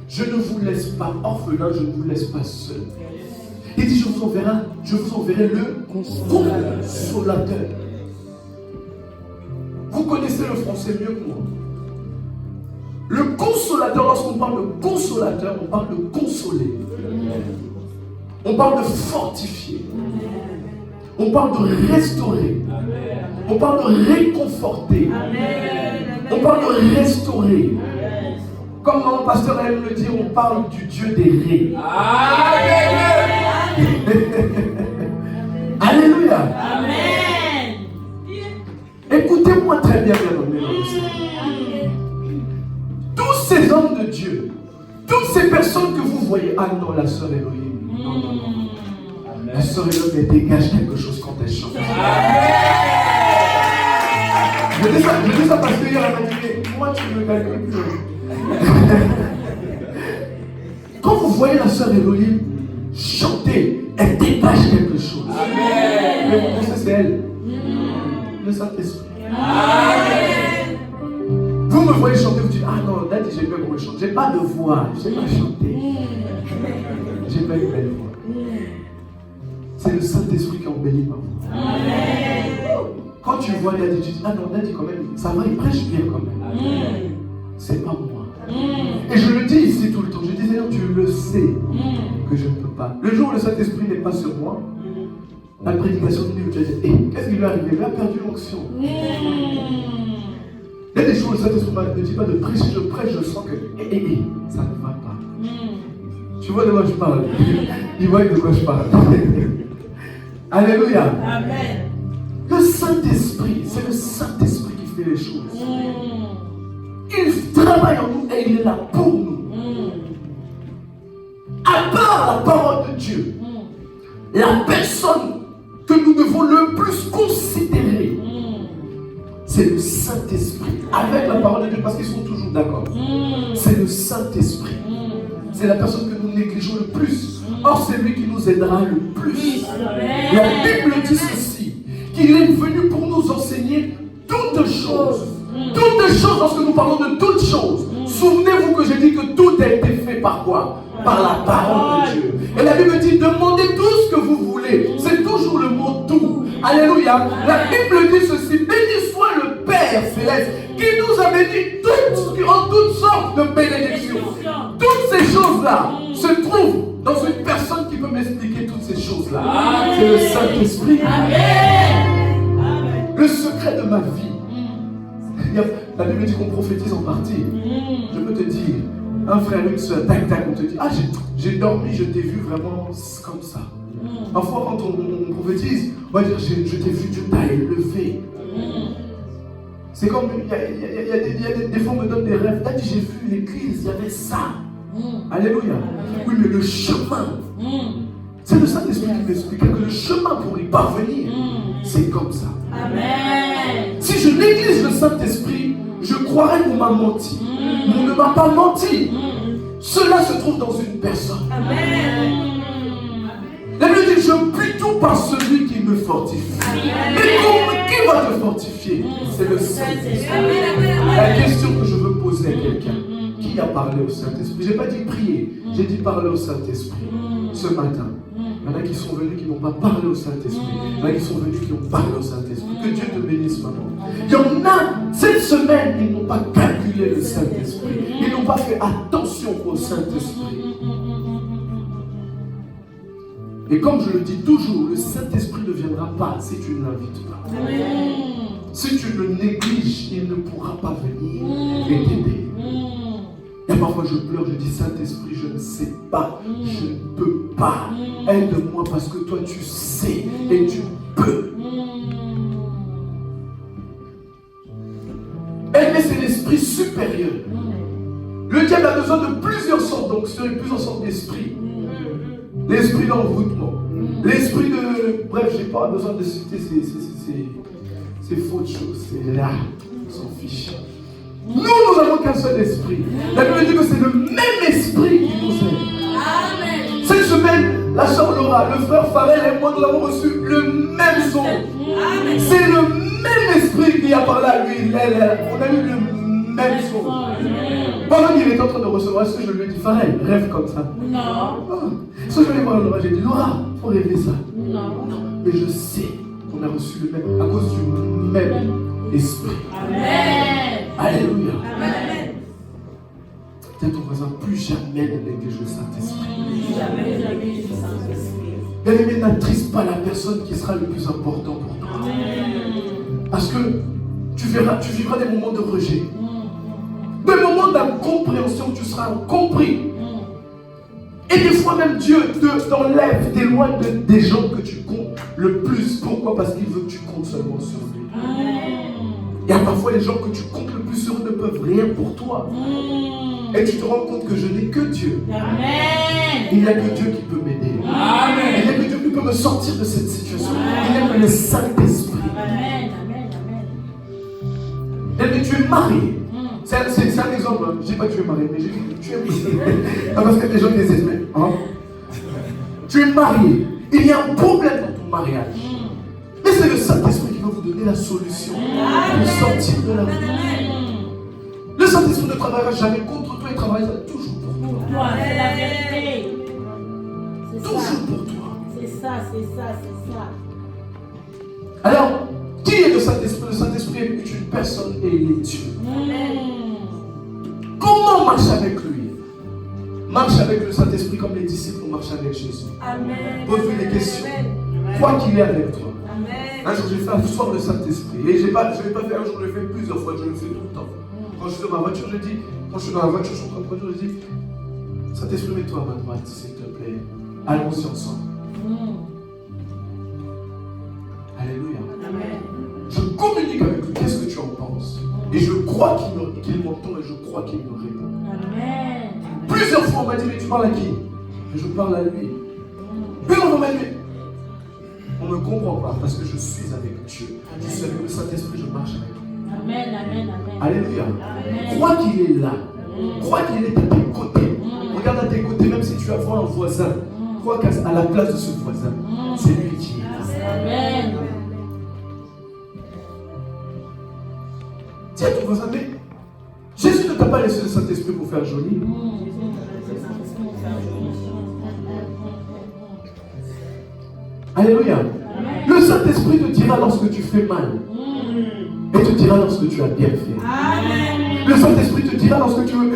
A: Je ne vous laisse pas orphelin, je ne vous laisse pas seul. Il dit, je vous enverrai le consolateur. Vous connaissez le français mieux que moi. Le consolateur, lorsqu'on parle de consolateur, on parle de consoler. On parle de fortifier. On parle de restaurer. On parle de réconforter. On parle de restaurer. Comme mon pasteur aime le dire, on parle du Dieu des raies. Alléluia.
B: Amen.
A: Écoutez-moi très bien, bien aimé. Tous ces hommes de Dieu, toutes ces personnes que vous voyez, ah non, la sœur Elohim, non. La sœur Elohim, elle dégage quelque chose quand elle chante. Je dis ça parce que hier, elle m'a dit, moi tu me calcules plus. Quand vous voyez la sœur Elohim chanter, elle dégage quelque chose. Mais vous pensez c'est elle. Le Saint-Esprit. Vous me voyez chanter, vous dites, ah non, Daddy, j'ai peur qu'on me chante. J'ai pas de voix, je sais pas chanter. J'ai pas une belle voix. C'est le Saint-Esprit qui embellit ma voix. Quand tu vois Daddy, tu dis, ah non, Daddy, quand même, ça va, il prêche bien quand même. C'est pas moi. Et je le dis ici tout le temps. Je dis, Seigneur, tu le sais que je ne peux pas. Le jour où le Saint-Esprit n'est pas sur moi, la prédication du livre, tu vas dire, qu'est-ce qui lui est arrivé? Il a perdu l'onction. Il y a des choses, le Saint-Esprit ne dit pas de prêcher, je prêche, je sens que ça ne va pas. Tu vois de quoi je parle? Il voit de quoi je parle. Alléluia.
B: Amen.
A: Le Saint-Esprit, c'est le Saint-Esprit qui fait les choses. Il travaille en nous et il est là pour nous. À part la parole de Dieu, la personne que nous devons le plus considérer, c'est le Saint-Esprit. Avec la parole de Dieu, parce qu'ils sont toujours d'accord. C'est le Saint-Esprit. C'est la personne que nous négligeons le plus. Or, c'est lui qui nous aidera le plus. La Bible dit ceci, qu'il est venu pour nous enseigner toutes choses. Toutes choses, lorsque nous parlons de toutes choses, souvenez-vous que j'ai dit que tout a été fait par quoi? Par la parole de Dieu. Et la Bible dit, demandez tout ce que vous voulez. C'est toujours le mot tout. Alléluia. La Bible dit ceci, béni soit le Père Céleste, qui nous a bénis en toutes sortes de bénédictions. Toutes ces choses-là se trouvent dans une personne qui peut m'expliquer toutes ces choses-là. C'est le Saint-Esprit. Le secret de ma vie. La Bible dit qu'on prophétise en partie. Je peux te dire, un frère, une soeur, tac, tac, on te dit, ah, j'ai dormi, je t'ai vu vraiment comme ça. Parfois, quand on prophétise, on va dire, je t'ai vu, Dieu t'a élevé. C'est comme, des fois, on me donne des rêves. Là, j'ai vu l'église, il y avait ça. Alléluia. Oui, mais le chemin, c'est le Saint-Esprit qui m'explique que le chemin pour y parvenir, c'est comme ça.
B: Amen. Si
A: je néglige le Saint-Esprit, je croirais qu'on m'a menti. On ne m'a pas menti. Cela se trouve dans une personne. Amen. La Bible dit, je puis tout par celui qui me fortifie. Mais qui va te fortifier? C'est le Saint-Esprit. La question que je veux poser à quelqu'un, qui a parlé au Saint-Esprit? Je n'ai pas dit prier, j'ai dit parler au Saint-Esprit. Ce matin, il y en a qui sont venus qui n'ont pas parlé au Saint-Esprit. Il y en a qui sont venus qui ont parlé au Saint-Esprit. Que Dieu te bénisse, maman. Il y en a, cette semaine, ils n'ont pas calculé le Saint-Esprit. Ils n'ont pas fait attention au Saint-Esprit. Et comme je le dis toujours, le Saint-Esprit ne viendra pas si tu ne l'invites pas. Si tu le négliges, il ne pourra pas venir et t'aider. Et parfois je pleure, je dis Saint-Esprit, je ne sais pas, je ne peux pas. Aide-moi parce que toi tu sais et tu peux. Aimer, c'est l'esprit supérieur. Le diable a besoin de plusieurs sortes d'onction et plusieurs sortes d'esprits. L'esprit d'envoûtement, l'esprit de... Bref, je n'ai pas besoin de citer ces fausses choses. C'est là, on s'en fiche. Nous n'avons qu'un seul esprit. La Bible dit que c'est le même esprit qui nous aide.
B: Amen.
A: Cette semaine, la sœur Laura, le frère Farel et moi, nous avons reçu le même son.
B: Amen.
A: C'est le même esprit qui a parlé à lui. On a eu le même son. Pendant qu'il est en train de recevoir, est-ce que je lui ai dit, Farel, rêve comme ça?
B: Non.
A: Est-ce que je vais voir Laura, j'ai dit, Laura, il faut rêver ça.
B: Non.
A: Mais je sais qu'on a reçu le même, à cause du même esprit.
B: Amen.
A: Alléluia.
B: Amen.
A: Dis à ton voisin, plus jamais ne néglige le Saint-Esprit.
B: Jamais je néglige le Saint-Esprit.
A: Bien-aimé, n'attriste pas la personne qui sera le plus important pour toi. Parce que tu vivras des moments de rejet. Des moments d'incompréhension où tu seras incompris. Et des fois même Dieu t'enlève, t'éloigne des gens que tu comptes le plus. Pourquoi? Parce qu'il veut que tu comptes seulement sur lui. Il y a parfois les gens que tu comptes le plus sur eux ne peuvent rien pour toi. Et tu te rends compte que je n'ai que Dieu.
B: Amen.
A: Il n'y a que Dieu qui peut m'aider. Il n'y a que Dieu qui peut me sortir de cette situation. Il n'y a que le Saint-Esprit.
B: Amen. Amen.
A: Et tu es marié. C'est un exemple. Je ne dis pas que tu es marié, mais j'ai dit que tu es marié. Non, parce que les gens disent, hein? Tu es marié. Il y a un problème dans ton mariage. Mais c'est le Saint-Esprit qui va vous donner la solution pour sortir de la vie. Le Saint-Esprit ne travaillera jamais contre toi, il travaillera toujours pour toi.
B: Toi, c'est la vérité. C'est
A: Toujours
B: ça.
A: pour toi.
B: C'est ça.
A: Alors, qui est le Saint-Esprit? Le Saint-Esprit est une personne et il est Dieu. Comment marcher avec lui? Marche avec le Saint-Esprit comme les disciples ont marché avec Jésus. Pose-lui des questions. Crois qu'il est avec toi. Un jour, j'ai fait asseoir le Saint-Esprit. Et je ne l'ai pas fait un jour, je l'ai fait plusieurs fois, je le fais tout le temps. Quand je suis dans ma voiture, je dis, quand je suis dans la voiture, je suis en train de conduire, je dis, Saint-Esprit, mets-toi à ma droite, s'il te plaît. Allons-y ensemble. Alléluia. Je communique avec lui. Qu'est-ce que tu en penses? Et je crois qu'il m'entend et je crois qu'il me répond.
B: Amen.
A: Plusieurs fois, on m'a dit, mais tu parles à qui? Et je parle à lui. Puis on m'a dit, on ne me comprend pas parce que je suis avec Dieu. Je suis avec le Saint-Esprit, je marche avec lui.
B: Amen.
A: Alléluia.
B: Amen.
A: Crois qu'il est là. Crois qu'il est à tes côtés. Regarde à tes côtés, même si tu as un voisin. Crois qu'à la place de ce voisin, c'est lui qui est là.
B: Amen.
A: Tiens, ton voisin, mais Jésus ne t'a pas laissé le Saint-Esprit pour faire joli. Alléluia. Le Saint-Esprit te dira lorsque tu fais mal. Et te dira lorsque tu as bien fait.
B: Amen.
A: Le Saint-Esprit te dira lorsque tu veux.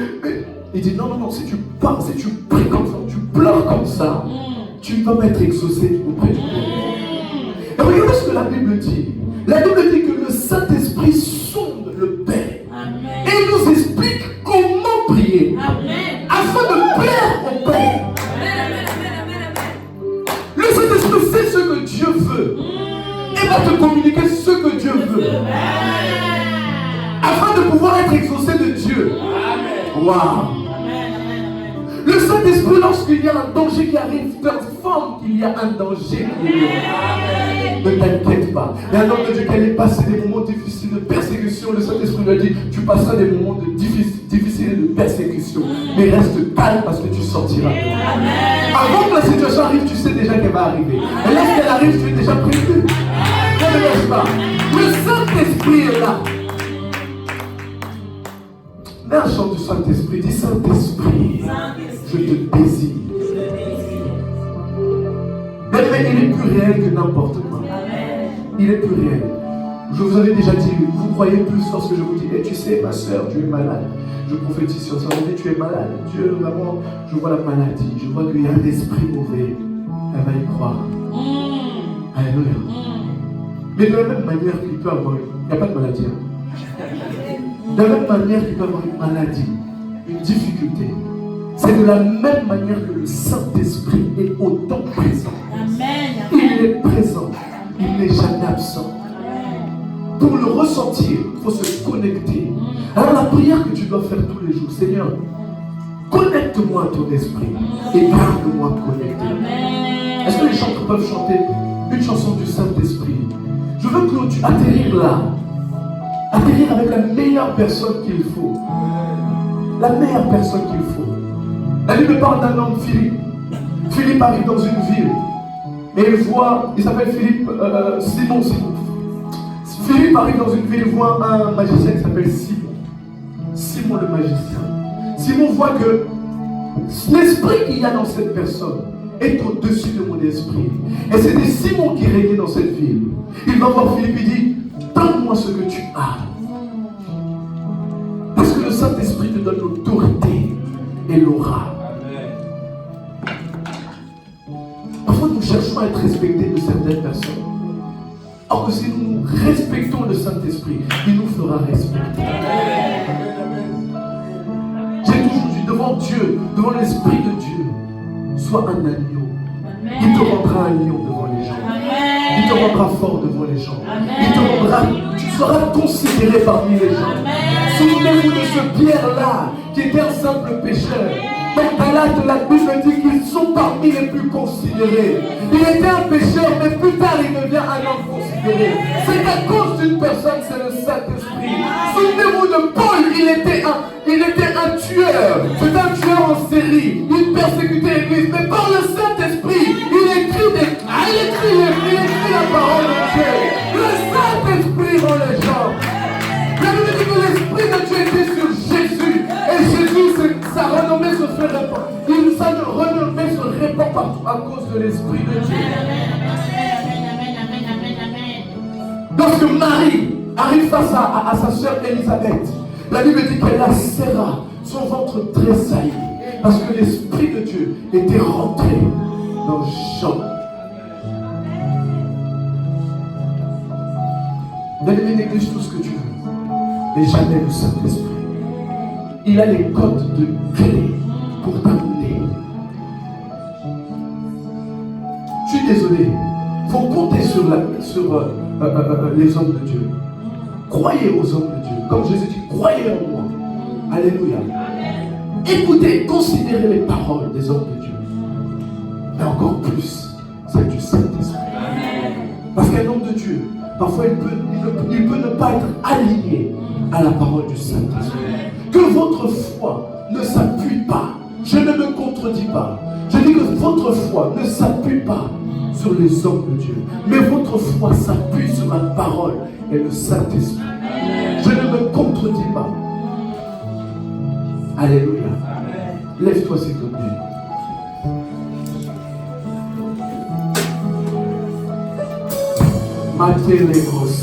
A: Il dit non, si tu parles, si tu pries comme ça, tu pleures comme ça, tu ne vas pas être exaucé auprès de Dieu. Et regardez ce que la Bible dit. La Bible dit que le Saint-Esprit sonde le Père.
B: Amen.
A: Et il nous explique comment prier.
B: Amen.
A: Afin de plaire au Père. Le Saint-Esprit sait ce que Dieu veut. Et va te communiquer ce que Dieu veut. Afin de pouvoir être exaucé de Dieu. Waouh. Le Saint-Esprit, lorsqu'il y a un danger qui arrive, t'informe qu'il y a un danger qui arrive. Ne t'inquiète pas. Il y a un homme de Dieu qui allait passer des moments difficiles de persécution. Le Saint-Esprit lui a dit, tu passeras des moments difficiles de persécution. Mais reste calme parce que tu sortiras. Avant que la situation arrive, tu sais déjà qu'elle va arriver. Et lorsqu'elle arrive, tu es déjà prévu. Ne me laisse pas. Le Saint-Esprit est là. Mets un chant du Saint-Esprit. Dis Saint-Esprit, je te désire. Mais il est plus réel que n'importe quoi. Il est plus réel. Je vous avais déjà dit, vous croyez plus lorsque je vous dis, et tu sais, ma soeur, tu es malade. Je prophétise sur ça, on dit, tu es malade. Dieu, vraiment, je vois la maladie, je vois qu'il y a un esprit mauvais. Elle va y croire. Alléluia. Mais de la même manière qu'il peut avoir, il n'y a pas de maladie. De la même manière qu'il peut avoir une maladie, une difficulté, c'est de la même manière que le Saint-Esprit est autant présent.
B: Amen.
A: Il est présent, il n'est jamais absent. Pour le ressentir, il faut se connecter. Alors la prière que tu dois faire tous les jours, Seigneur, connecte-moi à ton esprit et garde-moi connecté. Est-ce que les chanteurs peuvent chanter une chanson du Saint-Esprit? Je veux que tu atterrir là. Atterrir avec la meilleure personne qu'il faut. La meilleure personne qu'il faut. La Bible parle d'un homme, Philippe. Philippe arrive dans une ville. Et il voit, il s'appelle Philippe, Simon. Philippe arrive dans une ville, il voit un magicien qui s'appelle Simon. Simon le magicien. Simon voit que l'esprit qu'il y a dans cette personne est au-dessus de mon esprit. Et c'était Simon qui régnait dans cette ville. Il va voir Philippe et dit, donne-moi ce que tu as. Parce que le Saint-Esprit te donne l'autorité et l'aura. Parfois nous cherchons à être respectés de certaines personnes. Or que si nous respectons le Saint-Esprit, il nous fera respecter. J'ai toujours dit devant Dieu, devant l'Esprit de Dieu, sois un agneau. Il te rendra un lion devant les gens. Il te rendra fort devant les gens. Il te rendra, tu seras considéré parmi les gens. Souvenez-vous de ce Pierre-là, qui était un simple pécheur. Dans Galates, la Bible dit qu'ils sont parmi les plus considérés. Il était un pécheur, mais plus tard il devient un homme considéré. C'est à cause d'une personne, c'est le Saint-Esprit. Souvenez-vous de Paul, il était un tueur. C'est un tueur en série. Il persécutait l'Église, mais par le Saint-Esprit, il écrit la parole de Dieu. Le Saint-Esprit rend les gens. La Bible dit que l'Esprit de Dieu était sur Jésus. Et Jésus, sa renommée se fait répandre. Sa renommée se répand partout à cause de l'Esprit de Dieu. Lorsque Marie arrive face à sa sœur Élisabeth, la Bible dit qu'elle la serra, son ventre tressaillit, parce que l'Esprit de Dieu était rentré dans Jean. Donne-moi l'église tout ce que tu veux, mais jamais le Saint-Esprit. Il a les codes de clé pour t'amener. Je suis désolé, il faut compter sur les hommes de Dieu. Croyez aux hommes de Dieu. Comme Jésus dit, croyez en moi. Alléluia. Écoutez, considérez les paroles des hommes de Dieu. Mais encore plus, c'est du Saint-Esprit. Parce qu'un homme de Dieu, parfois il peut ne pas être aligné à la parole du Saint-Esprit. Que votre foi ne s'appuie pas. Je ne me contredis pas. Je dis que votre foi ne s'appuie pas sur les hommes de Dieu. Mais votre foi s'appuie sur la parole et le Saint-Esprit. Je ne me contredis pas. Alléluia. Lève-toi s'il te plaît. Maté les grosses.